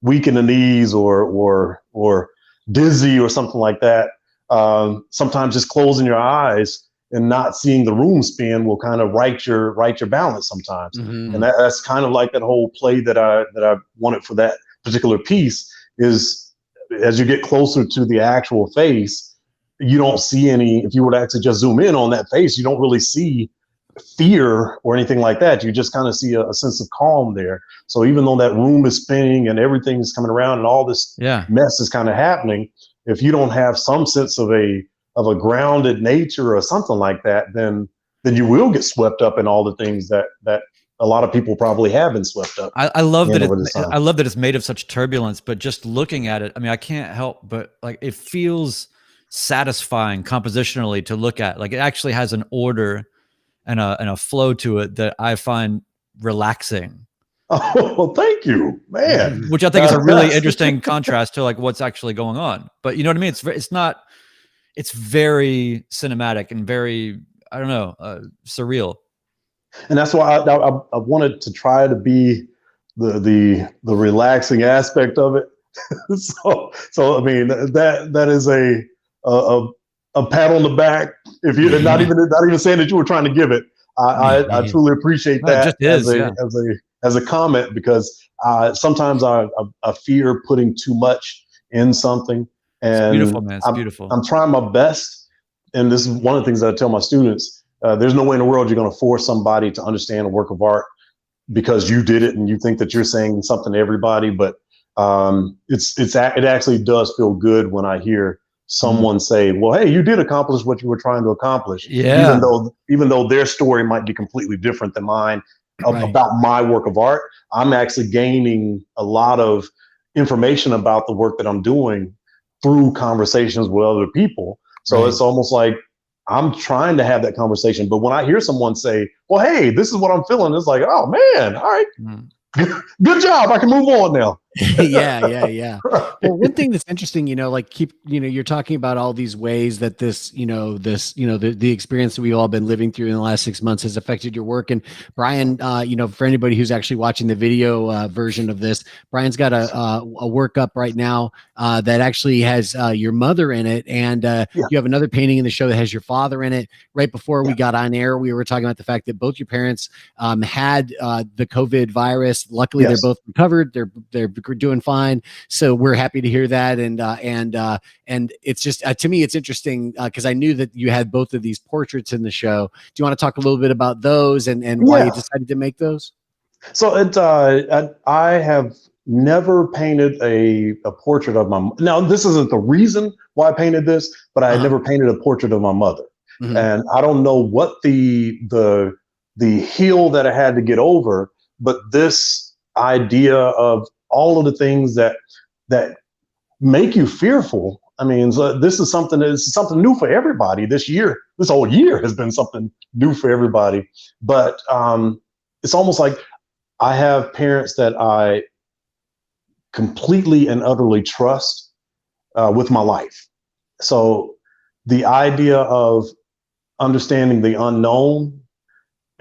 weak in the knees or dizzy or something like that, sometimes just closing your eyes and not seeing the room spin will kind of right your balance sometimes. And that's kind of like that whole play that I wanted for that particular piece is, as you get closer to the actual face, you don't see if you were to actually just zoom in on that face, you don't really see fear or anything like that. You just kind of see a sense of calm there. So even though that room is spinning and everything is coming around and all this mess is kind of happening, if you don't have some sense of a grounded nature or something like that, then you will get swept up in all the things that a lot of people probably have been swept up. I love that I love that it's made of such turbulence, but just looking at it, I mean, I can't help but like, it feels satisfying compositionally to look at. Like, it actually has an order and a flow to it that I find relaxing. Oh, well, thank you, man. Which I think is a really interesting contrast to like what's actually going on. But you know what I mean? It's very cinematic and very, I don't know, surreal. And that's why I wanted to try to be the relaxing aspect of it. so I mean, that is a pat on the back. If you're not even saying that you were trying to give it, I truly appreciate that as a comment, because sometimes I fear putting too much in something. And it's beautiful, man. It's beautiful. I'm trying my best, and this is one of the things that I tell my students. There's no way in the world you're going to force somebody to understand a work of art because you did it and you think that you're saying something to everybody. But it actually does feel good when I hear someone say, well, hey, you did accomplish what you were trying to accomplish. Yeah. Even though their story might be completely different than mine about my work of art, I'm actually gaining a lot of information about the work that I'm doing through conversations with other people. So it's almost like I'm trying to have that conversation. But when I hear someone say, well, hey, this is what I'm feeling, it's like, oh, man, all right. Good job. I can move on now. Yeah. Well, one thing that's interesting, you're talking about all these ways that the experience that we've all been living through in the last 6 months has affected your work. And Brian, for anybody who's actually watching the video version of this, Brian's got a work up right now that actually has your mother in it. And you have another painting in the show that has your father in it. Right before we got on air, we were talking about the fact that both your parents had the COVID virus. Luckily, they're both recovered. They're doing fine. So we're happy to hear that. And it's just, to me, it's interesting because I knew that you had both of these portraits in the show. Do you want to talk a little bit about those and why you decided to make those? So I have never painted a portrait of my, now this isn't the reason why I painted this, but I had never painted a portrait of my mother. Mm-hmm. And I don't know what the hill that I had to get over, but this idea of all of the things that make you fearful. I mean, so this is something new for everybody this year. This whole year has been something new for everybody. But it's almost like I have parents that I completely and utterly trust with my life. So the idea of understanding the unknown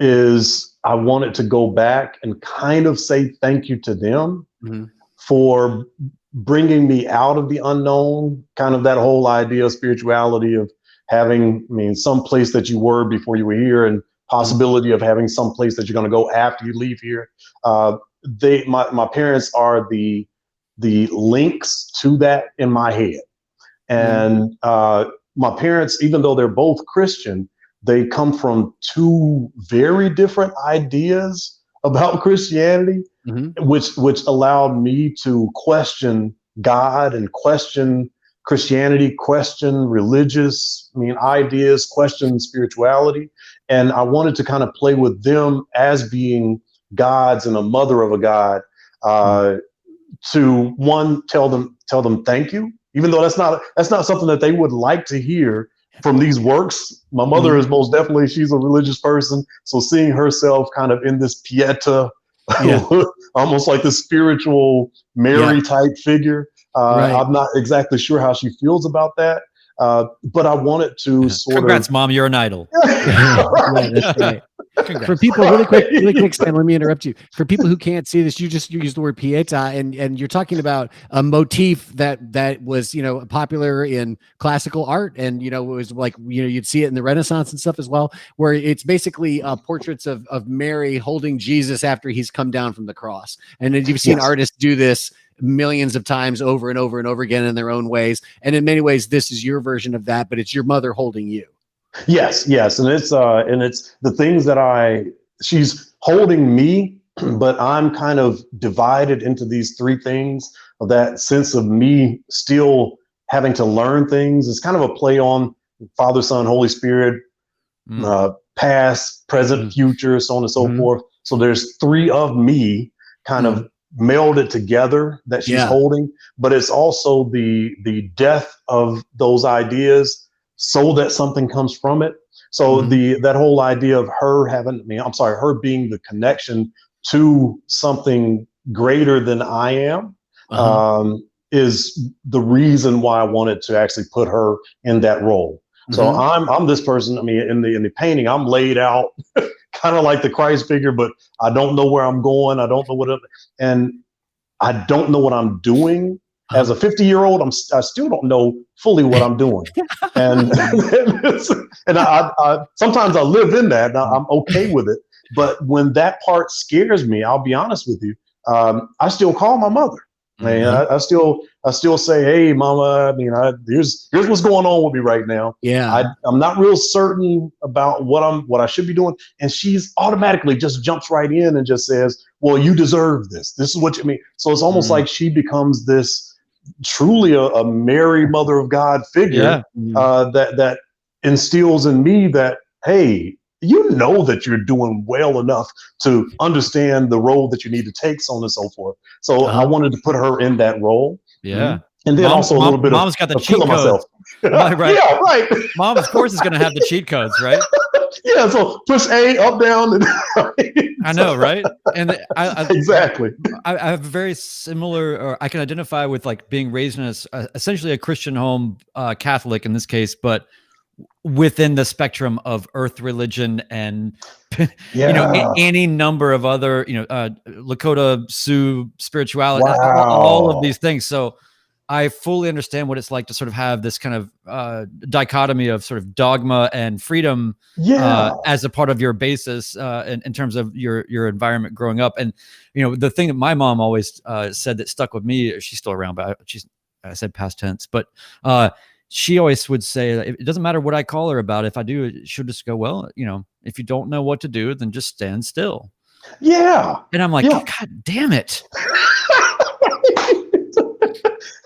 is, I wanted to go back and kind of say thank you to them for bringing me out of the unknown, kind of that whole idea of spirituality of having, some place that you were before you were here, and possibility of having some place that you're going to go after you leave here. My parents are the links to that in my head. And my parents, even though they're both Christian, they come from two very different ideas about Christianity, which allowed me to question God and question Christianity, question religious, ideas, question spirituality. And I wanted to kind of play with them as being gods and a mother of a God, to one, tell them thank you, even though that's not something that they would like to hear from these works. My mother is most definitely, she's a religious person. So seeing herself kind of in this Pieta, almost like the spiritual Mary type figure. I'm not exactly sure how she feels about that. But I wanted to Congrats, Mom, you're an idol. That's right. For people, really quick, Stan, let me interrupt you. For people who can't see this, you use the word pieta, and you're talking about a motif that was, popular in classical art, and it was like, you'd see it in the Renaissance and stuff as well, where it's basically portraits of Mary holding Jesus after he's come down from the cross. And then you've seen artists do this millions of times over and over and over again in their own ways. And in many ways, this is your version of that, but it's your mother holding you. Yes. And it's the things that she's holding me, but I'm kind of divided into these three things, of that sense of me still having to learn things. It's kind of a play on Father, Son, Holy Spirit, past, present, future, so on and so forth. So there's three of me kind of melded together that she's holding, but it's also the death of those ideas so that something comes from it. So that whole idea of her her being the connection to something greater than I am, is the reason why I wanted to actually put her in that role. So I'm this person. I mean, in the painting, I'm laid out kind of like the Christ figure, but I don't know where I'm going. I don't know and I don't know what I'm doing. As a 50-year-old, I still don't know fully what I'm doing. And I sometimes I live in that. And I'm okay with it. But when that part scares me, I'll be honest with you, I still call my mother. I still say, hey, mama, I mean, here's what's going on with me right now. Yeah. I'm not real certain about what I should be doing. And she's automatically just jumps right in and just says, well, you deserve this. This is what you mean. So it's almost like she becomes this truly a Mary, Mother of God figure that instills in me that, hey, you know that you're doing well enough to understand the role that you need to take, so on and so forth. So I wanted to put her in that role. Yeah. And then also a little bit Mom's got the cheat codes. Myself. Right. Yeah, right. Mom, of course, is going to have the cheat codes, right? Yeah, so push A, up, down. And I know, right? And exactly. I have very similar, or I can identify with like being raised in essentially a Christian home, Catholic in this case, but within the spectrum of earth religion and any number of other Lakota Sioux spirituality, all of these things. So I fully understand what it's like to sort of have this kind of dichotomy of sort of dogma and freedom as a part of your basis in terms of your environment growing up. And the thing that my mom always said that stuck with me, she's still around, but I said past tense, but she always would say, it doesn't matter what I call her about. If I do, she'll just go, well, if you don't know what to do, then just stand still. Yeah. And I'm like, God damn it.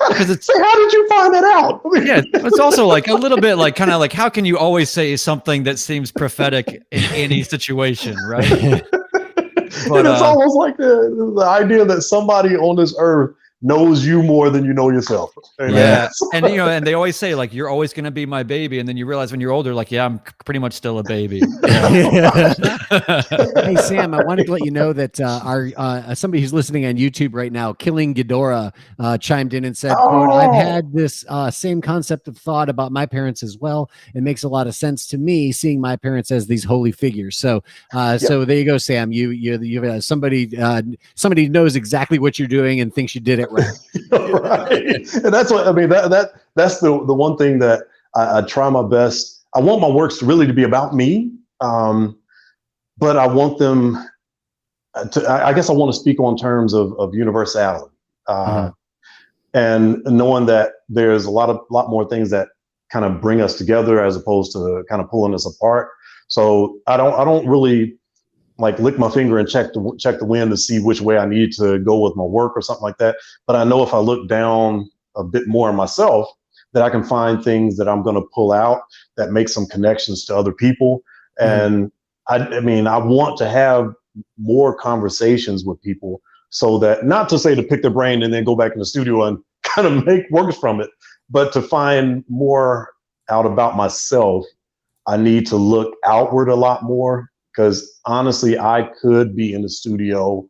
Because it's, how did you find that out? It's also like a little bit like kind of like, how can you always say something that seems prophetic in any situation, right? But it's almost like the idea that somebody on this earth knows you more than you know yourself. And and they always say like, you're always going to be my baby, and then you realize when you're older, like, I'm pretty much still a baby. Hey Sam, I wanted to let you know that our somebody who's listening on YouTube right now, Killing Ghidorah, chimed in and said, quote, I've had this same concept of thought about my parents as well. It makes a lot of sense to me seeing my parents as these holy figures. So so there you go, Sam. You somebody knows exactly what you're doing and thinks you did it right. Right. And that's what I mean. That's the one thing that I try my best. I want my works really to be about me, but I want them to. I guess I want to speak on terms of universality, and knowing that there's a lot more things that kind of bring us together as opposed to kind of pulling us apart. So I don't really like lick my finger and check the wind to see which way I need to go with my work or something like that. But I know if I look down a bit more in myself, that I can find things that I'm going to pull out that make some connections to other people. And I mean, I want to have more conversations with people, so that, not to say to pick their brain and then go back in the studio and kind of make works from it, but to find more out about myself. I need to look outward a lot more. Because honestly, I could be in the studio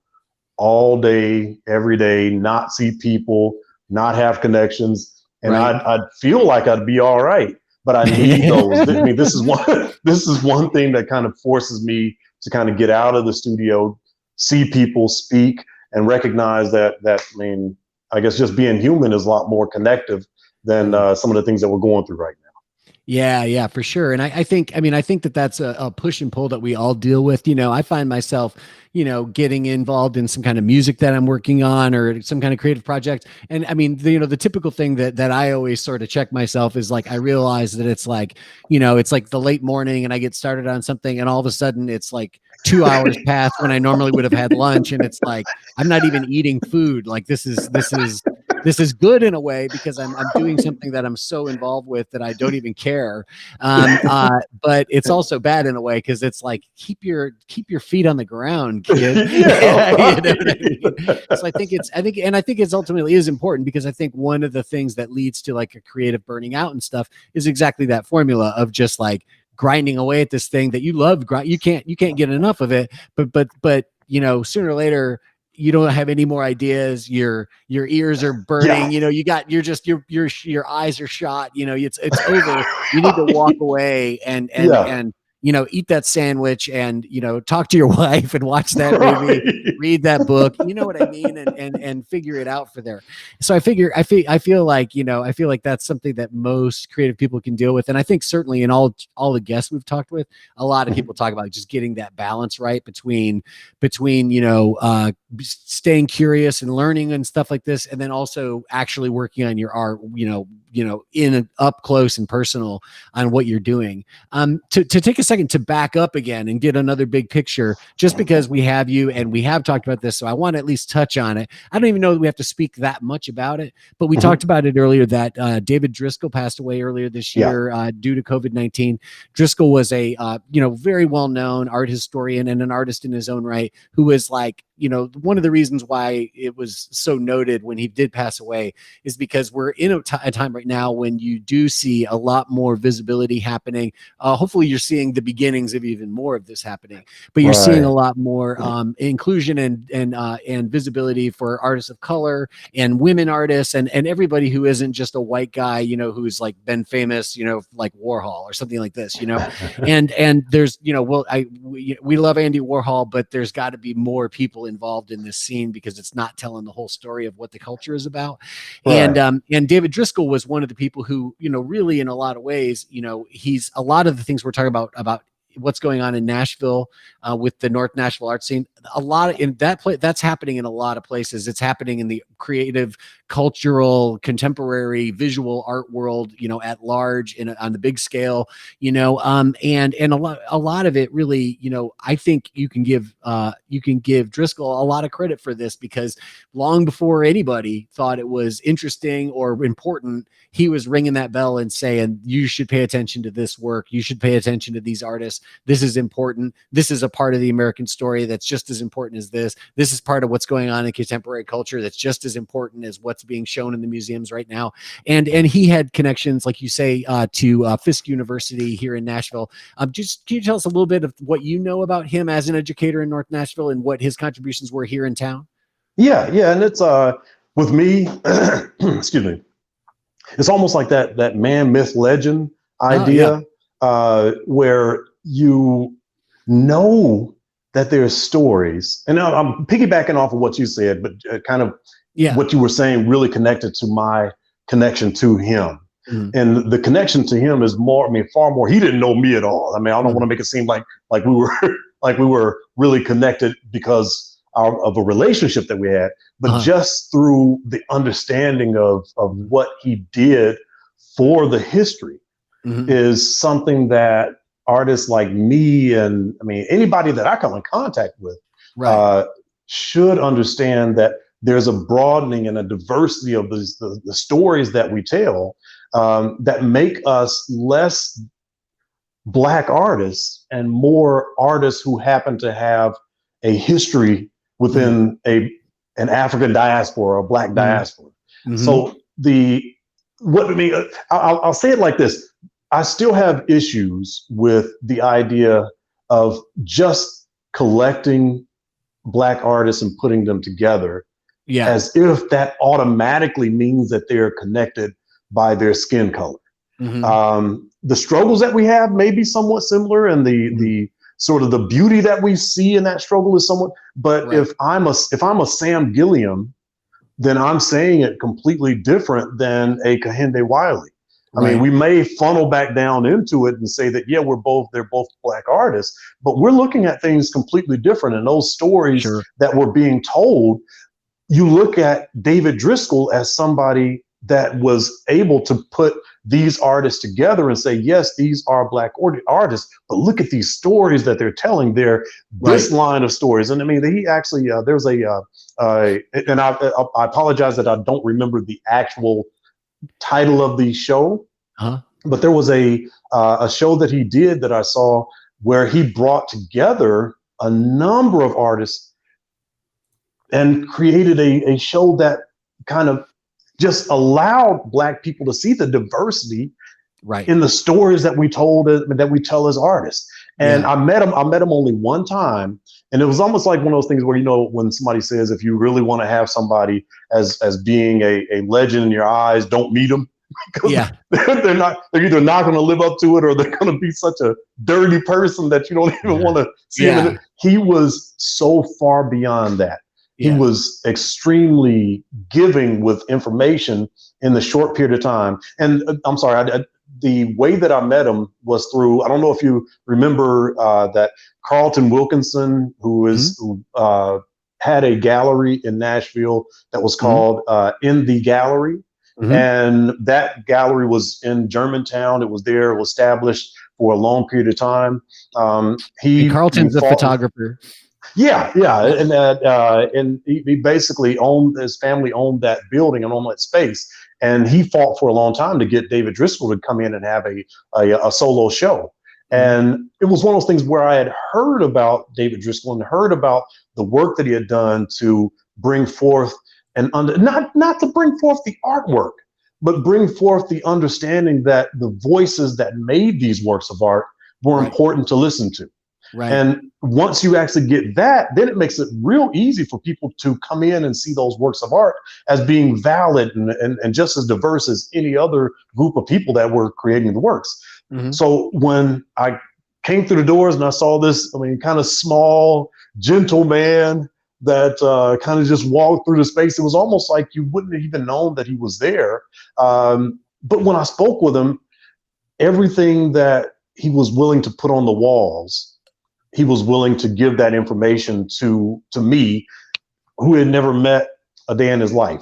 all day, every day, not see people, not have connections, and I'd feel like I'd be all right. But I need those. I mean, this is one thing that kind of forces me to kind of get out of the studio, see people, speak, and recognize that. I mean, I guess just being human is a lot more connective than some of the things that we're going through right now. Yeah, for sure. And I think that that's a push and pull that we all deal with. I find myself, getting involved in some kind of music that I'm working on or some kind of creative project. And I mean, the typical thing that I always sort of check myself is like, I realize that it's like, it's like the late morning and I get started on something and all of a sudden it's like 2 hours past when I normally would have had lunch. And it's like, I'm not even eating food. Like this is this is good in a way because I'm doing something that I'm so involved with that I don't even care. But it's also bad in a way because it's like keep your feet on the ground, kid. You know what I mean? So I think it's ultimately is important because I think one of the things that leads to like a creative burning out and stuff is exactly that formula of just like grinding away at this thing that you love. You can't get enough of it. But you know, sooner or later, you don't have any more ideas. Your ears are burning. You know, your eyes are shot. You know, it's over. You need to walk away and you know, eat that sandwich and, you know, talk to your wife and watch that movie, read that book, you know what I mean? And figure it out for there. So I feel like, you know, I feel like that's something that most creative people can deal with. And I think certainly in all the guests we've talked with, a lot of people talk about just getting that balance right between, you know, staying curious and learning and stuff like this. And then also actually working on your art, you know, in up close and personal on what you're doing. To take a second to back up again and get another big picture, just because we have you and we have talked about this. So I want to at least touch on it. I don't even know that we have to speak that much about it, but we talked about it earlier that David Driskell passed away earlier this year due to COVID-19. Driskell was a, you know, very well-known art historian and an artist in his own right who was like, you know, one of the reasons why it was so noted when he did pass away is because we're in a time right now when you do see a lot more visibility happening. Hopefully you're seeing the beginnings of even more of this happening, but you're seeing a lot more inclusion and visibility for artists of color and women artists and everybody who isn't just a white guy, you know, who's like been famous, you know, like Warhol or something like this, you know, and there's, you know, well, we love Andy Warhol, but there's got to be more people involved in this scene because it's not telling the whole story of what the culture is about. And David Driskell was one of the people who, you know, really in a lot of ways, you know, he's a lot of the things we're talking about what's going on in Nashville with the North Nashville art scene. A lot of in that place that's happening in a lot of places. It's happening in the creative, cultural, contemporary, visual art world, you know, at large on the big scale, you know, and a lot of it really, you know, I think you can give Driskell a lot of credit for this because long before anybody thought it was interesting or important, he was ringing that bell and saying, you should pay attention to this work. You should pay attention to these artists. This is important. This is a part of the American story that's just as important as this. This is part of what's going on in contemporary culture that's just as important as what's being shown in the museums right now. And he had connections, like you say, to Fisk University here in Nashville. Just can you tell us a little bit of what you know about him as an educator in North Nashville and what his contributions were here in town? Yeah, and it's with me, excuse me. It's almost like that man, myth, legend idea where you know that there's stories. And now I'm piggybacking off of what you said, but kind of what you were saying really connected to my connection to him. And the connection to him is more, I mean, far more. He didn't know me at all. I mean, I don't want to make it seem like we were like we were really connected because of a relationship that we had, but just through the understanding of what he did for the history is something that artists like me and I mean anybody that I come in contact with should understand that there's a broadening and a diversity of the stories that we tell that make us less Black artists and more artists who happen to have a history within an African diaspora or Black diaspora. So I'll say it like this. I still have issues with the idea of just collecting Black artists and putting them together as if that automatically means that they're connected by their skin color. The struggles that we have may be somewhat similar, and the sort of the beauty that we see in that struggle is somewhat. But if I'm a Sam Gilliam, then I'm saying it completely different than a Kehinde Wiley. I mean, we may funnel back down into it and say that, they're both Black artists, but we're looking at things completely different. And those stories that were being told, you look at David Driskell as somebody that was able to put these artists together and say, yes, these are Black artists, but look at these stories that they're telling. They're this line of stories. And I mean, he actually, there's and I apologize that I don't remember the actual title of the show, but there was a show that he did that I saw where he brought together a number of artists and created a show that kind of just allowed Black people to see the diversity in the stories that we told, that we tell as artists. And I met him only one time. And it was almost like one of those things where, you know, when somebody says, if you really want to have somebody as being a legend in your eyes, don't meet them. They're either not going to live up to it, or they're going to be such a dirty person that you don't even want to see him. He was so far beyond that. He was extremely giving with information in the short period of time. And I'm sorry, the way that I met him was through, I don't know if you remember that Carlton Wilkinson, who had a gallery in Nashville that was called In the Gallery. And that gallery was in Germantown. It was established for a long period of time. And Carlton's a photographer. And he basically his family owned that building and owned that space. And he fought for a long time to get David Driskell to come in and have a solo show. And it was one of those things where I had heard about David Driskell and heard about the work that he had done to bring forth not to bring forth the artwork, but bring forth the understanding that the voices that made these works of art were important to listen to. And once you actually get that, then it makes it real easy for people to come in and see those works of art as being valid and just as diverse as any other group of people that were creating the works. So when I came through the doors and I saw this, kind of small, gentle man that kind of just walked through the space, it was almost like you wouldn't have even known that he was there. But when I spoke with him, everything that he was willing to put on the walls, he was willing to give that information to me, who had never met a day in his life.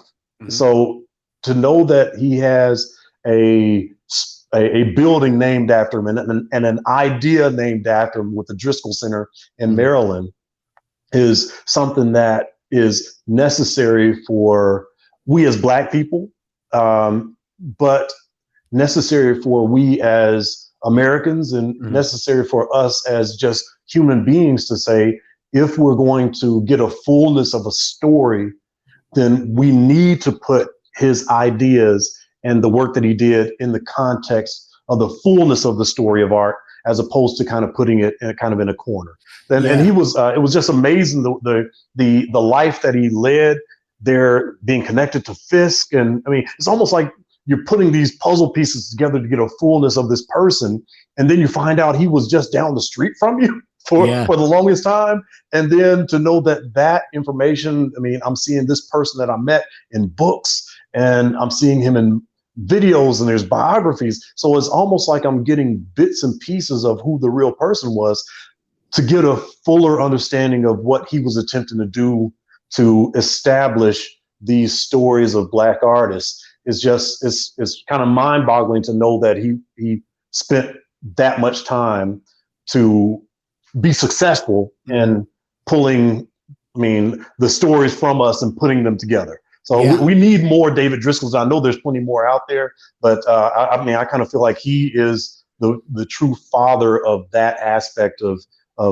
So to know that he has a building named after him and an idea named after him with the Driskell Center in Maryland is something that is necessary for we as Black people, but necessary for we as Americans and necessary for us as just human beings to say, if we're going to get a fullness of a story, then we need to put his ideas and the work that he did in the context of the fullness of the story of art, as opposed to kind of putting it in a corner. And he was, it was just amazing the life that he led there, being connected to Fisk. And it's almost like you're putting these puzzle pieces together to get a fullness of this person. And then you find out he was just down the street from you for the longest time. And then to know that information, I'm seeing this person that I met in books, and I'm seeing him in videos, and there's biographies. So it's almost like I'm getting bits and pieces of who the real person was to get a fuller understanding of what he was attempting to do to establish these stories of Black artists. It's kind of mind-boggling to know that he spent that much time to be successful in pulling, the stories from us and putting them together. So we need more David Driscolls. I know there's plenty more out there, but I kind of feel like he is the true father of that aspect of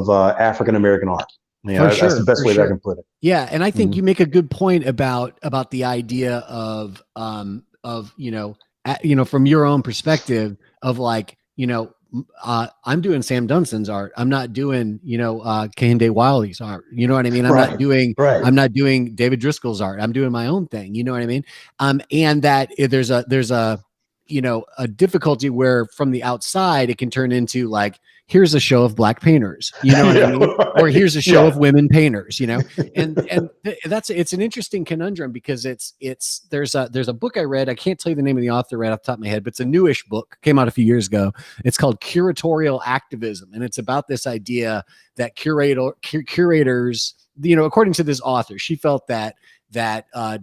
African American art. That's the best way that I can put it. Yeah, and I think you make a good point about the idea of from your own perspective of I'm doing Sam Dunson's art. I'm not doing, Kehinde Wiley's art. You know what I mean? I'm not doing David Driskell's art. I'm doing my own thing. You know what I mean? And that there's a difficulty where from the outside, it can turn into here's a show of Black painters, you know what I mean? Or here's a show of women painters, and it's an interesting conundrum, because there's a book I read. I can't tell you the name of the author right off the top of my head, but it's a newish book, came out a few years ago. It's called Curatorial Activism. And it's about this idea that curators, according to this author, she felt that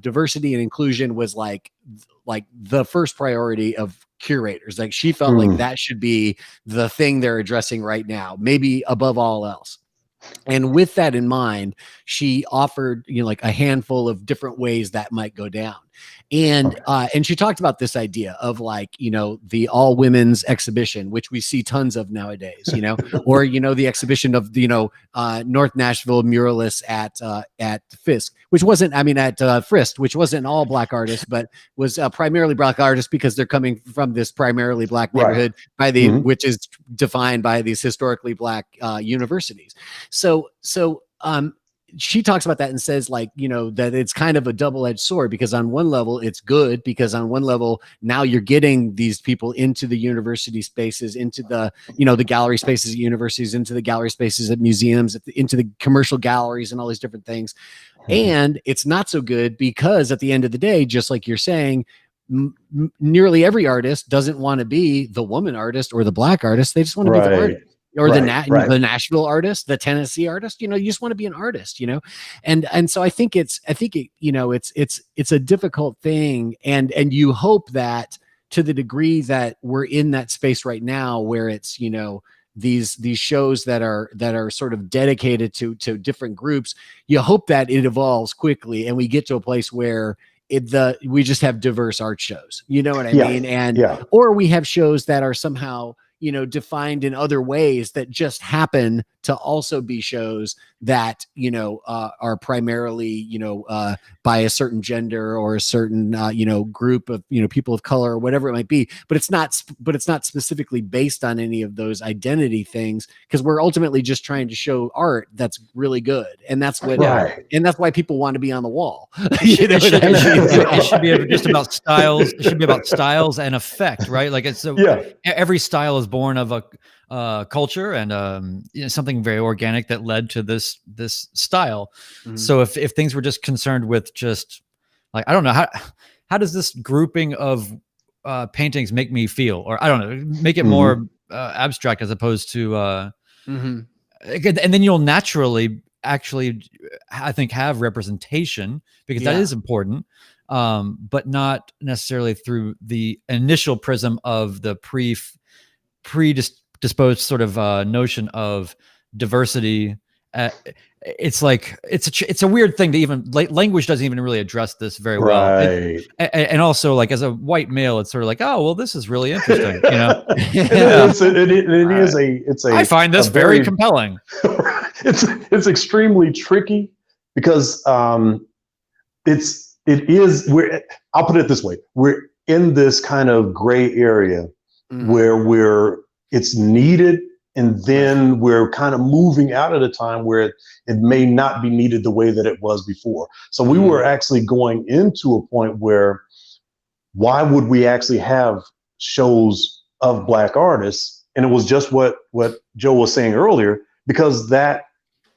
diversity and inclusion was like like the first priority of curators. Like she felt like that should be the thing they're addressing right now, maybe above all else. And with that in mind, she offered, like a handful of different ways that might go down. And she talked about this idea of like, the all women's exhibition, which we see tons of nowadays, or, the exhibition of, North Nashville muralists at Fisk, which wasn't, at Frist, which wasn't all black artists, but was primarily black artists because they're coming from this primarily black neighborhood which is defined by these historically black universities. So she talks about that and says like, that it's kind of a double-edged sword, because on one level it's good, because on one level now you're getting these people into the university spaces, into the, the gallery spaces at universities, into the gallery spaces at museums, into the commercial galleries and all these different things. And it's not so good because at the end of the day, just like you're saying, nearly every artist doesn't want to be the woman artist or the black artist. They just want to be the artist. Or the Nashville artist, the Tennessee artist, you just want to be an artist, and so I think it's a difficult thing, and you hope that to the degree that we're in that space right now, where it's these shows that are sort of dedicated to different groups, you hope that it evolves quickly and we get to a place where we just have diverse art shows, you know what I mean, or we have shows that are somehow defined in other ways that just happen to also be shows that, are primarily, by a certain gender or a certain, group of, people of color or whatever it might be, but it's not specifically based on any of those identity things, because we're ultimately just trying to show art that's really good. And that's what, and that's why people want to be on the wall. It should be just about styles. It should be about styles and effect, right? Like every style is born of a culture and something very organic that led to this style. So if things were just concerned with just like, I don't know, how does this grouping of paintings make me feel, or I don't know, make it more abstract as opposed to and then you'll naturally actually, I think, have representation, because that is important, but not necessarily through the initial prism of the predisposed sort of notion of diversity. It's like it's a weird thing to even language doesn't even really address this very well. And also, like, as a white male, it's sort of like, oh well, this is really interesting, I find this very compelling. It's extremely tricky because I'll put it this way, we're in this kind of gray area where it's needed, and then we're kind of moving out at a time where it may not be needed the way that it was before. So we were actually going into a point where, why would we actually have shows of black artists? And it was just what Joe was saying earlier, because that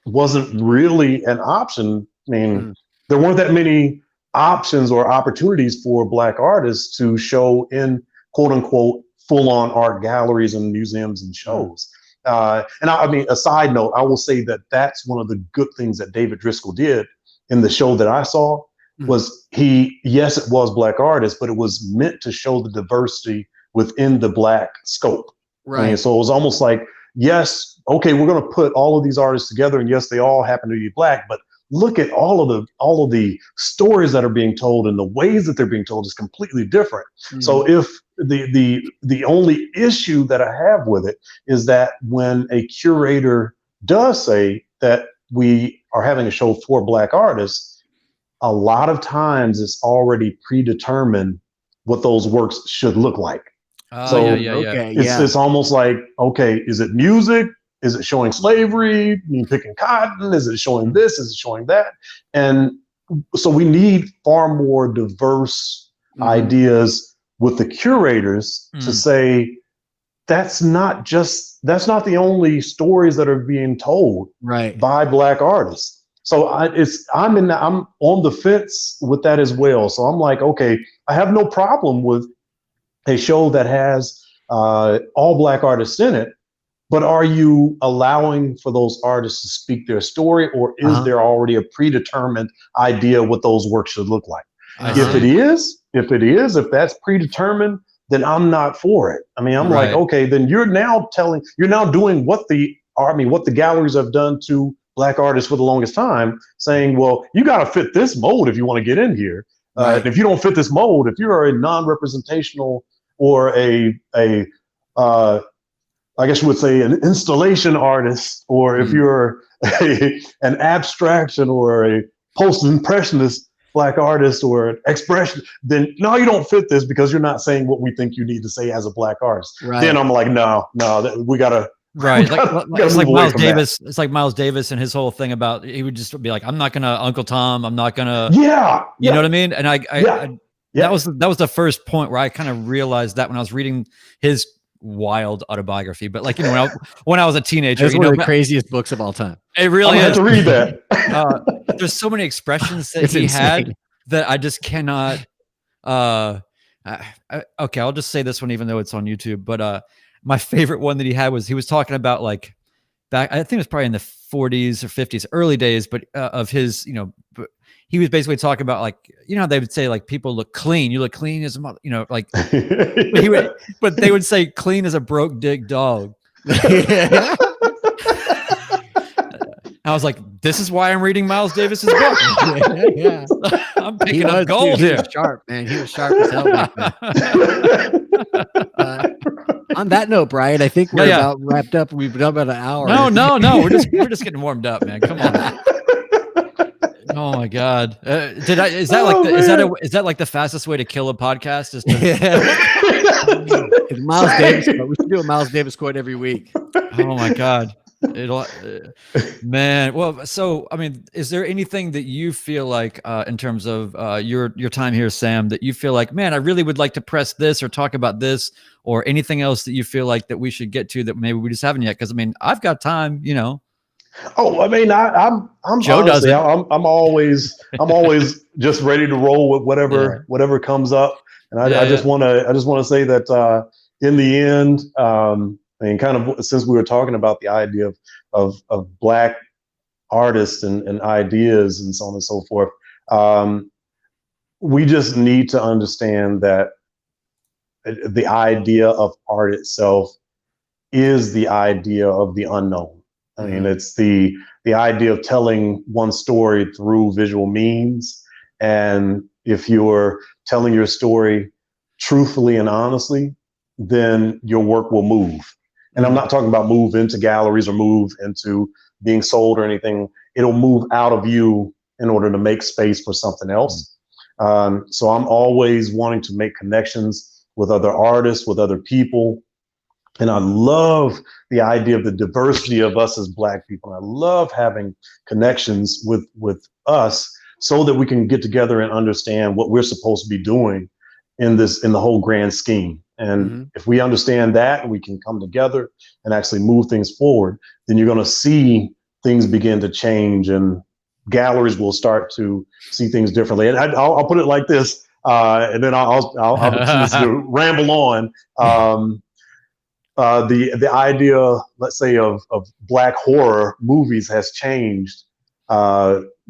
wasn't really an option. I mean, there weren't that many options or opportunities for black artists to show in quote unquote full-on art galleries and museums and shows. And I mean, a side note, I will say that that's one of the good things that David Driskell did in the show that I saw was yes, it was black artists, but it was meant to show the diversity within the black scope. Right. And so it was almost like, yes, okay, we're going to put all of these artists together, and yes, they all happen to be black, but look at all of the stories that are being told, and the ways that they're being told is completely different. So if the only issue that I have with it is that when a curator does say that we are having a show for black artists, a lot of times it's already predetermined what those works should look like. It's almost like, okay, is it music? Is it showing slavery? Picking cotton? Is it showing this? Is it showing that? And so we need far more diverse ideas with the curators to say, that's not the only stories that are being told by black artists. So I'm on the fence with that as well. So I'm like, okay, I have no problem with a show that has all black artists in it, but are you allowing for those artists to speak their story, or is there already a predetermined idea what those works should look like? If it is, if that's predetermined, then I'm not for it. I mean, I'm like, okay, then you're now doing what the galleries have done to Black artists for the longest time, saying, well, you got to fit this mold if you want to get in here. If you don't fit this mold, if you're a non-representational or I guess you would say an installation artist, or if you're an abstraction or a post-impressionist Black artist or an expression, then no, you don't fit this because you're not saying what we think you need to say as a Black artist. Then I'm like, no, we gotta. It's like Miles Davis. It's like Miles Davis and his whole thing about, he would just be like, I'm not gonna Uncle Tom. I'm not gonna. You know what I mean? And that was the first point where I kind of realized that when I was reading his wild autobiography. But like, you know, when I was a teenager, it's one of the craziest books of all time. It really is. I have to read that. There's so many expressions that he had that I just cannot. Okay, I'll just say this one, even though it's on YouTube. But my favorite one that he had was, he was talking about like back, I think it was probably in the 40s or 50s, early days, but of his, you know, he was basically talking about like, you know, they would say like, people look clean. You look clean as a mother, you know, like, but they would say clean as a broke dick dog. I was like, this is why I'm reading Miles Davis's book. I'm picking up gold here. He was sharp, man. He was sharp as hell back then. On that note, Brian, I think we're about wrapped up. We've done about an hour. No. We're just getting warmed up, man. Come on. Oh my God! Is that like the fastest way to kill a podcast? Is it's Miles Davis quote. We should do a Miles Davis quote every week. Oh my God! Man. Well, so I mean, is there anything that you feel like, in terms of your time here, Sam, that you feel like, man, I really would like to press this or talk about this, or anything else that you feel like that we should get to that maybe we just haven't yet? Because I mean, I've got time, you know. Oh, I mean, I'm Joe honestly, I'm always just ready to roll with whatever comes up, and I just want to say that in the end, and kind of since we were talking about the idea of Black artists and ideas and so on and so forth, we just need to understand that the idea of art itself is the idea of the unknown. I mean, it's the idea of telling one story through visual means. And if you're telling your story truthfully and honestly, then your work will move. And I'm not talking about move into galleries or move into being sold or anything. It'll move out of you in order to make space for something else. So I'm always wanting to make connections with other artists, with other people. And I love the idea of the diversity of us as Black people. I love having connections with us so that we can get together and understand what we're supposed to be doing in the whole grand scheme. And if we understand that and we can come together and actually move things forward, then you're going to see things begin to change and galleries will start to see things differently. And I'll put it like this, and then I'll choose to ramble on. The idea, let's say, of Black horror movies has changed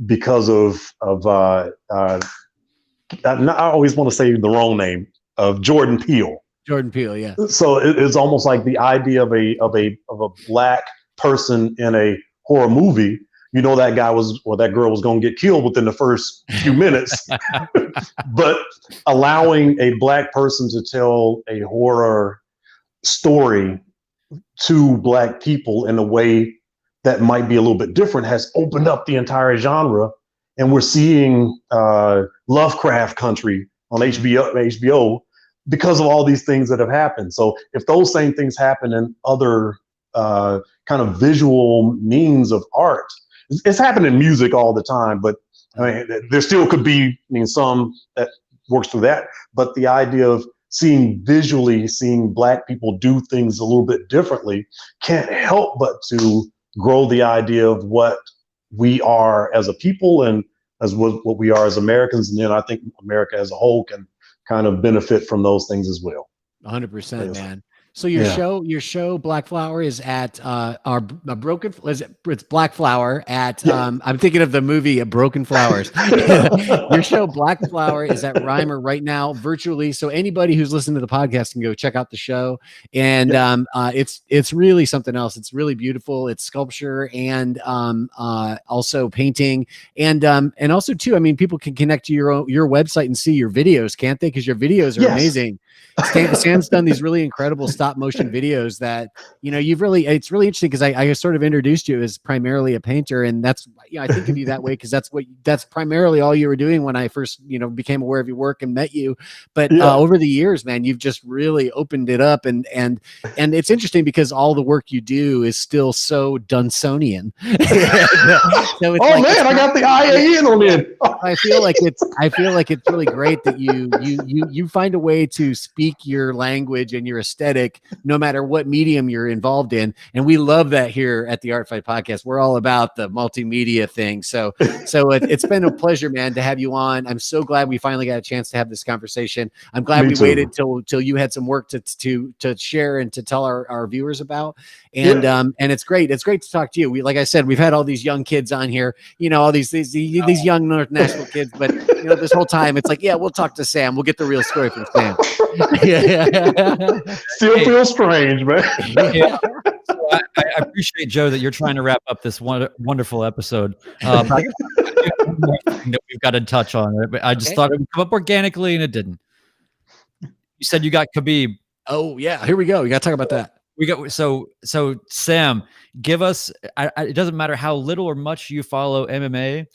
because of I always want to say the wrong name, of Jordan Peele. Jordan Peele, yeah. So it's almost like the idea of a Black person in a horror movie. You know, that guy that girl was going to get killed within the first few minutes. But allowing a Black person to tell a horror story to Black people in a way that might be a little bit different has opened up the entire genre. And we're seeing Lovecraft Country on HBO because of all these things that have happened. So if those same things happen in other kind of visual means of art, it's happened in music all the time, but I mean, there still could be, some that works through that. But the idea of seeing Black people do things a little bit differently can't help but to grow the idea of what we are as a people and as what we are as Americans. And then I think America as a whole can kind of benefit from those things as well. 100%, man. So your show Black Flower is at it's Black Flower at I'm thinking of the movie Broken Flowers. Your show Black Flower is at Rymer right now virtually. So anybody who's listening to the podcast can go check out the show. And it's really something else. It's really beautiful. It's sculpture and also painting and also too, I mean, people can connect to your website and see your videos, can't they? Because your videos are amazing. Sam's done these really incredible stop motion videos that, you know, it's really interesting because I sort of introduced you as primarily a painter, and that's, I think of you that way because that's primarily all you were doing when I first, became aware of your work and met you. But over the years, man, you've just really opened it up, and it's interesting because all the work you do is still so Dunsonian. So it's I got the IAN on it. I feel like it's really great that you find a way to speak your language and your aesthetic no matter what medium you're involved in, and we love that here at the Art Fight Podcast. We're all about the multimedia thing, so it's been a pleasure, man, to have you on. I'm so glad we finally got a chance to have this conversation. I'm glad we waited till you had some work to share and to tell our viewers about, and it's great to talk to you. Like I said, we've had all these young kids on here, all these young North Nashville kids, but this whole time it's like, we'll talk to Sam, we'll get the real story from Sam. Still feels strange, man. So I appreciate, Joe, that you're trying to wrap up this wonderful episode. But one more thing that we've got to touch on. I just thought it would come up organically, and it didn't. You said you got Khabib. Oh yeah, here we go. We got to talk about that. We got so Sam, give us. It doesn't matter how little or much you follow MMA.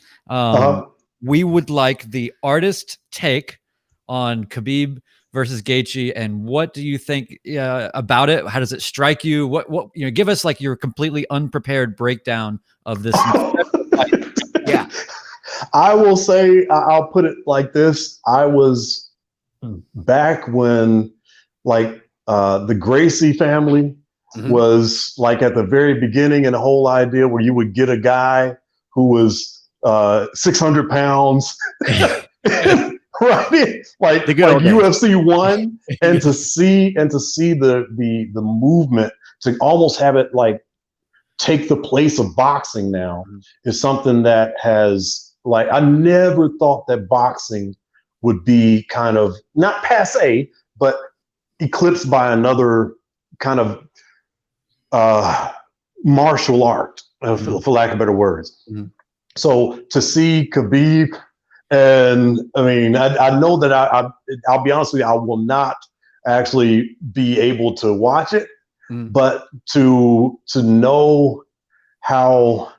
We would like the artist take on Khabib versus Gaethje, and what do you think about it? How does it strike you? What give us like your completely unprepared breakdown of this. Yeah, I will say, I'll put it like this: I was back when the Gracie family was like at the very beginning, and the whole idea where you would get a guy who was 600 pounds. Right, like UFC 1, and to see the movement, to almost have it like take the place of boxing now is something that has, like, I never thought that boxing would be kind of not passe, but eclipsed by another kind of martial art, for lack of better words. So to see Khabib. And I mean, I know that I'll be honest with you, I will not actually be able to watch it, but to know how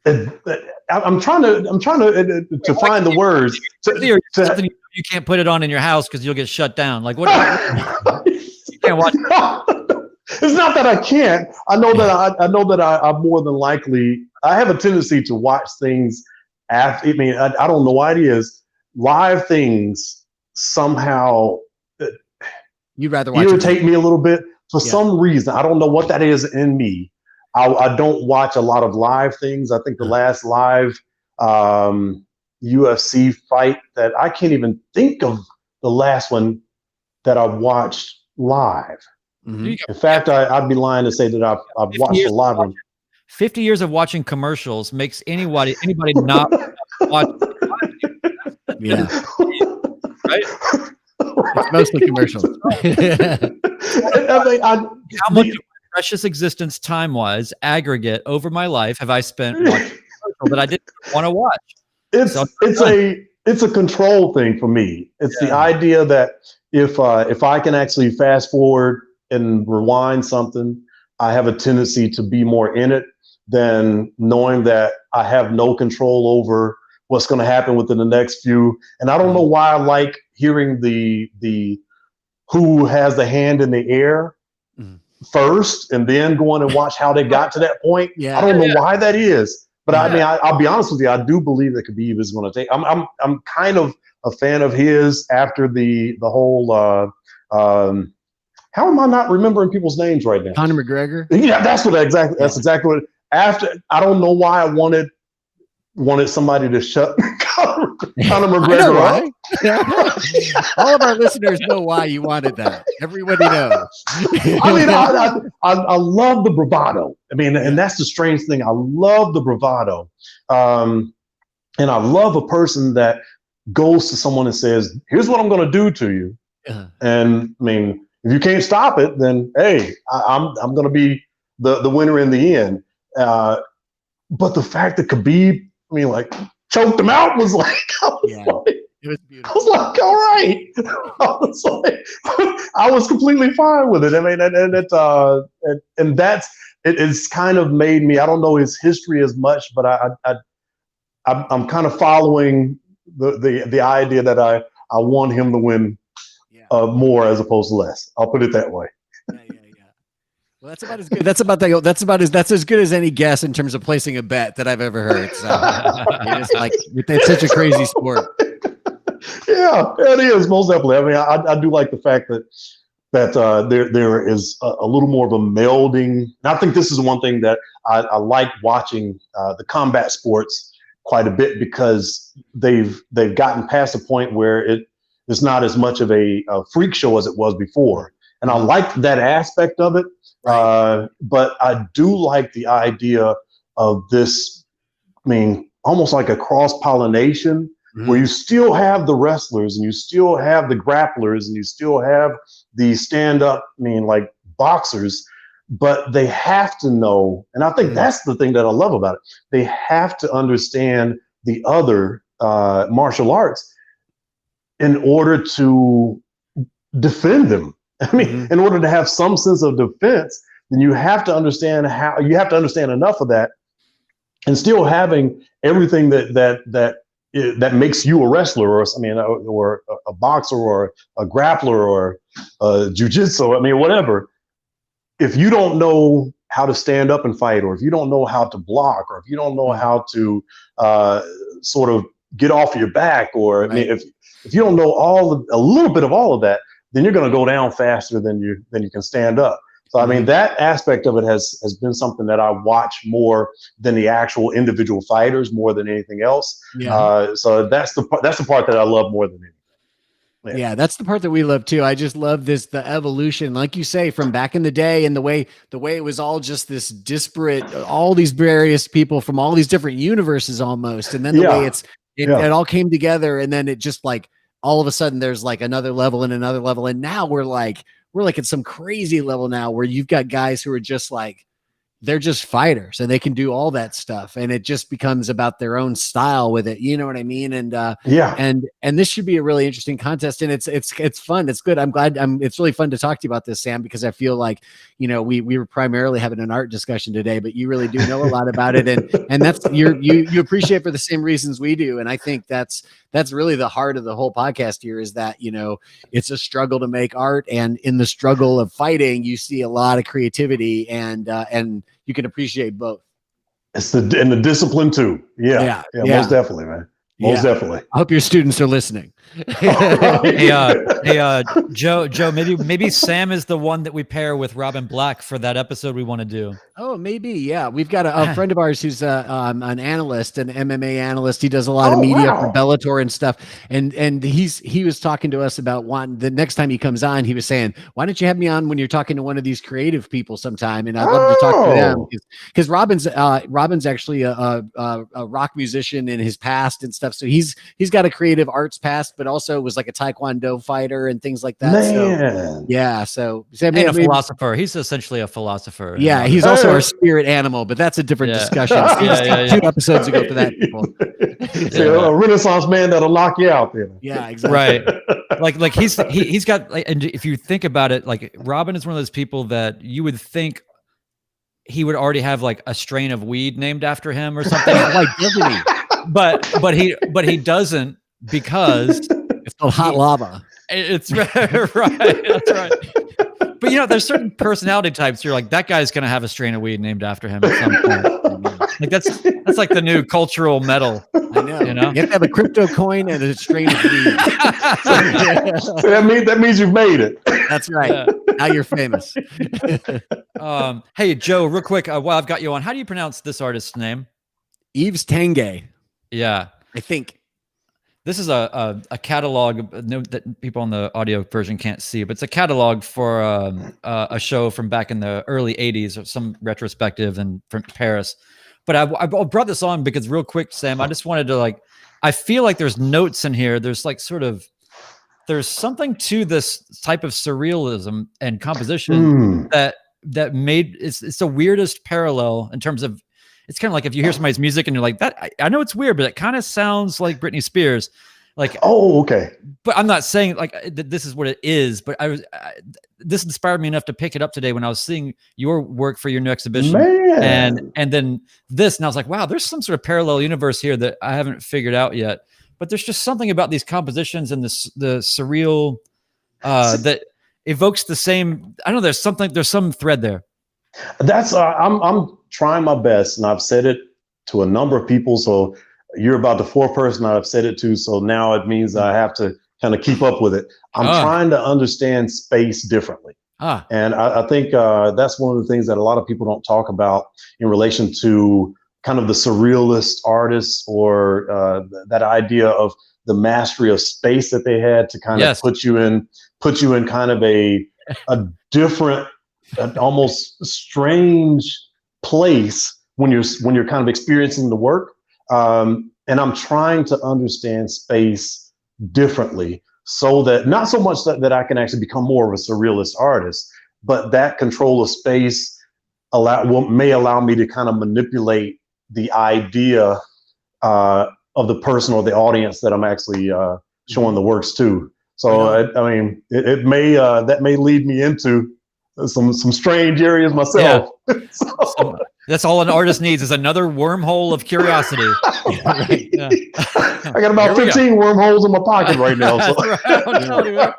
I'm trying to find the words. You can't put it on in your house because you'll get shut down. Like what? You can't watch it. It's not that I can't. I know that I'm more than likely. I have a tendency to watch things. I don't know why it is. Live things somehow you'd rather watch irritate me a little bit for some reason. I don't know what that is in me. I don't watch a lot of live things. I think the last live UFC fight that I can't even think of the last one that I watched live. In fact, I'd be lying to say that I've watched a live one. 50 years of watching commercials makes anybody not watch. Yeah. Right? It's mostly commercials. How much of my precious existence time-wise, aggregate, over my life have I spent watching commercials that I didn't want to watch? It's a control thing for me. It's the idea that if I can actually fast forward and rewind something, I have a tendency to be more in it than knowing that I have no control over what's going to happen within the next few. And I don't know why I like hearing the who has the hand in the air first, and then going and watch how they got to that point. I don't know why that is, but I mean, I'll be honest with you. I do believe that Khabib is going to take. I'm kind of a fan of his after the whole. How am I not remembering people's names right now? Conor McGregor. Yeah, that's exactly what. After, I don't know why I wanted somebody to shut Conor McGregor. All of our listeners know why you wanted that. Everybody knows. I mean, I love the bravado. I mean, and that's the strange thing. I love the bravado. And I love a person that goes to someone and says, here's what I'm going to do to you. And I mean, if you can't stop it, then, hey, I'm going to be the winner in the end. But the fact that Khabib, I mean, like, choked him out was like, it was beautiful. I was like, all right. I was completely fine with it. I mean, and that's, it's kind of made me, I don't know his history as much, but I'm kind of following the idea that I want him to win more as opposed to less. I'll put it that way. Well, that's about as good. That's as good as any guess in terms of placing a bet that I've ever heard. So it's like, it's such a crazy sport. Yeah, it is, most definitely. I mean, I do like the fact that there is a little more of a melding. And I think this is one thing that I like watching the combat sports quite a bit, because they've gotten past the point where it's not as much of a freak show as it was before. And I like that aspect of it. But I do like the idea of this, I mean, almost like a cross-pollination, where you still have the wrestlers and you still have the grapplers and you still have the stand-up, I mean, like boxers, but they have to know, and I think that's the thing that I love about it, they have to understand the other martial arts in order to defend them. I mean, in order to have some sense of defense, then you have to understand enough of that, and still having everything that makes you a wrestler, or a boxer, or a grappler, or jiu-jitsu. I mean, whatever. If you don't know how to stand up and fight, or if you don't know how to block, or if you don't know how to sort of get off your back, or I mean, if you don't know a little bit of all of that, then you're going to go down faster than you can stand up. So, I mean, that aspect of it has been something that I watch more than the actual individual fighters, more than anything else. So that's the part that I love more than anything. Yeah, that's the part that we love too. I just love the evolution, like you say, from back in the day, and the way it was all just this disparate, all these various people from all these different universes almost, and then the way it all came together, and then it just like all of a sudden there's like another level and another level, and now we're like at some crazy level now where you've got guys who are just like, they're just fighters and they can do all that stuff, and it just becomes about their own style with it. You know what I mean? And and this should be a really interesting contest, and it's fun. It's good. I'm glad. It's really fun to talk to you about this, Sam, because I feel like, you know, we were primarily having an art discussion today, but you really do know a lot about it, and that's you appreciate for the same reasons we do. And I think that's really the heart of the whole podcast here, is that, you know, it's a struggle to make art, and in the struggle of fighting, you see a lot of creativity, and you can appreciate both. It's the discipline too. Yeah. Most definitely, man. Most definitely. I hope your students are listening. Hey, Joe, maybe Sam is the one that we pair with Robin Black for that episode we want to do. Oh, maybe. Yeah. We've got a friend of ours who's an analyst, an MMA analyst. He does a lot of media for Bellator and stuff. And he was talking to us about the next time he comes on, he was saying, why don't you have me on when you're talking to one of these creative people sometime? And I'd love to talk to them, because Robin's actually a rock musician in his past and stuff. So he's got a creative arts past, but also was like a Taekwondo fighter and things like that. Man. So and a philosopher. He's essentially a philosopher. Yeah, he's also our spirit animal, but that's a different discussion. 2 episodes ago for that. A Renaissance man that'll knock you out there. Yeah, exactly. Right. Like he's got, and if you think about it, like Robin is one of those people that you would think he would already have like a strain of weed named after him or something. Like, doesn't he? But he doesn't, because it's called hot lava. It's right. That's right. But, you know, there's certain personality types. You're like, that guy's going to have a strain of weed named after him at some point. Like that's like the new cultural medal. I know. You have to have a crypto coin and a strain of weed. That means you've made it. That's right. Yeah. Now you're famous. Hey, Joe, real quick, while I've got you on, how do you pronounce this artist's name? Yves Tanguy. Yeah. I think. This is a catalog that people on the audio version can't see, but it's a catalog for a show from back in the early 80s, or some retrospective and from Paris. But I brought this on because real quick, Sam, I just wanted to I feel like there's notes in here. There's there's something to this type of surrealism and composition that made it's the weirdest parallel in terms of, it's kind of like if you hear somebody's music and you're like, that I know it's weird, but it kind of sounds like Britney Spears. Oh, okay. But I'm not saying this is what it is, but this inspired me enough to pick it up today when I was seeing your work for your new exhibition. Man. And then this, and I was like, wow, there's some sort of parallel universe here that I haven't figured out yet. But there's just something about these compositions and the surreal that evokes the same. I don't know. There's some thread there. That's I'm trying my best, and I've said it to a number of people. So you're about the fourth person I've said it to. So now it means I have to kind of keep up with it. I'm trying to understand space differently. And I think that's one of the things that a lot of people don't talk about in relation to kind of the surrealist artists, or that idea of the mastery of space that they had to kind of put you in kind of a different, an almost strange place when you're kind of experiencing the work. And I'm trying to understand space differently, so that not so much that I can actually become more of a surrealist artist, but that control of space may allow me to kind of manipulate the idea of the person or the audience that I'm actually showing the works to. So I mean, it may that may lead me into some strange areas myself. Yeah. So that's all an artist needs, is another wormhole of curiosity. Right? Yeah. I got about 15 wormholes in my pocket right now. So. Right.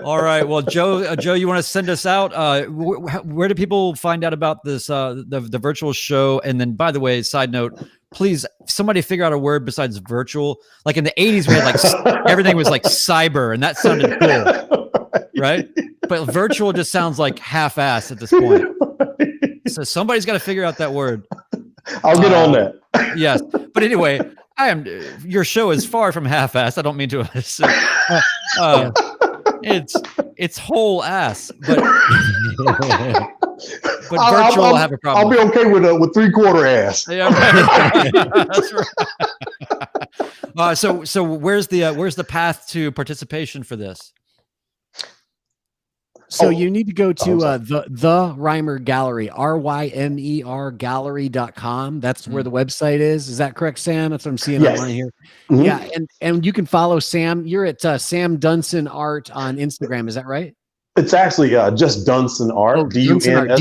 All right. Well, Joe, you want to send us out? Where do people find out about this, the virtual show? And then, by the way, side note, please, somebody figure out a word besides virtual. Like in the 80s, we had everything was like cyber, and that sounded cool, right? But virtual just sounds like half-assed at this point. So somebody's got to figure out that word. I'll get on that. Yes. But anyway, your show is far from half-assed. I don't mean to assume. It's whole ass, but virtual will have a problem. I'll be okay with 3/4 ass. Yeah, right. That's right. So where's the path to participation for this? So you need to go to the Rymer Gallery, RYMER gallery.com. That's where the website is. Is that correct, Sam? That's what I'm seeing online here. Mm-hmm. Yeah, and you can follow Sam. You're at Sam Dunson Art on Instagram. Is that right? It's actually just Dunson Art. Dunsonart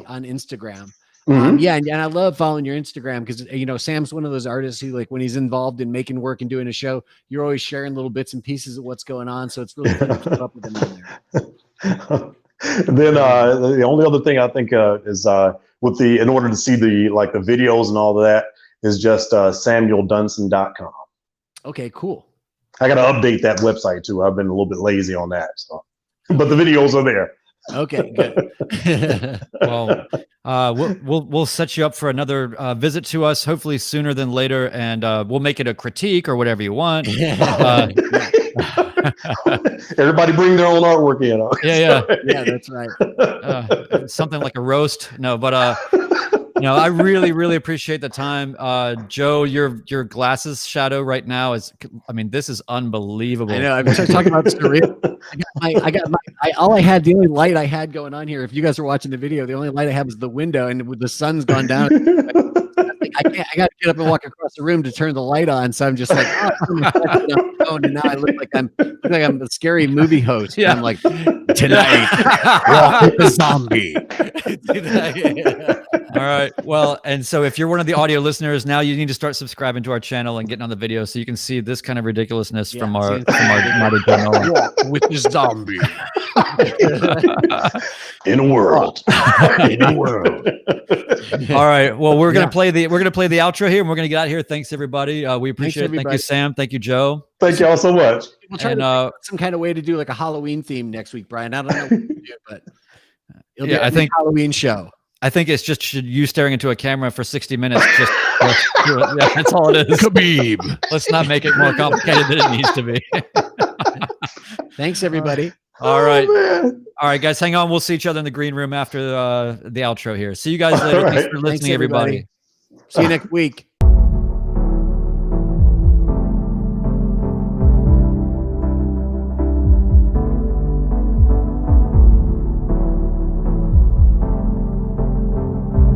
on Instagram. Mm-hmm. Yeah, and I love following your Instagram because Sam's one of those artists who, like, when he's involved in making work and doing a show, you're always sharing little bits and pieces of what's going on. So it's really fun to keep up with him on there. Then the only other thing I think is in order to see the videos and all of that is just SamuelDunson.com. Okay, cool. I got to update that website too. I've been a little bit lazy on that, so but the videos are there. Okay, good. Well, we'll set you up for another visit to us, hopefully sooner than later, and we'll make it a critique or whatever you want. Everybody bring their own artwork in. Yeah, that's right. Something like a roast. No, but I really, really appreciate the time. Joe, your glasses shadow right now this is unbelievable. I know. I'm talking about surreal. The only light I had going on here, if you guys are watching the video, the only light I have is the window, and the sun's gone down. I got to get up and walk across the room to turn the light on. So I'm just like, and now I look like I'm a scary movie host. Yeah. I'm like, tonight, walk with the zombie. All right. Well, and so if you're one of the audio listeners, now you need to start subscribing to our channel and getting on the video so you can see this kind of ridiculousness from our mighty channel. Walk with the zombie. In a world. All right. Well, we're gonna play the outro here, and we're gonna get out of here. Thanks, everybody. We appreciate it. Thank you, Sam. Thank you, Joe. Thank y'all so much. We'll try to some kind of way to do like a Halloween theme next week, Brian. I don't know what to do, but it'll be a Halloween show. I think it's just you staring into a camera for 60 minutes. Just yeah, that's all it is. Khabib. Let's not make it more complicated than it needs to be. Thanks, everybody. All right. Man. All right, guys, hang on. We'll see each other in the green room after the outro here. See you guys later. All right. Thanks for listening, Thanks, everybody. everybody. See you next week.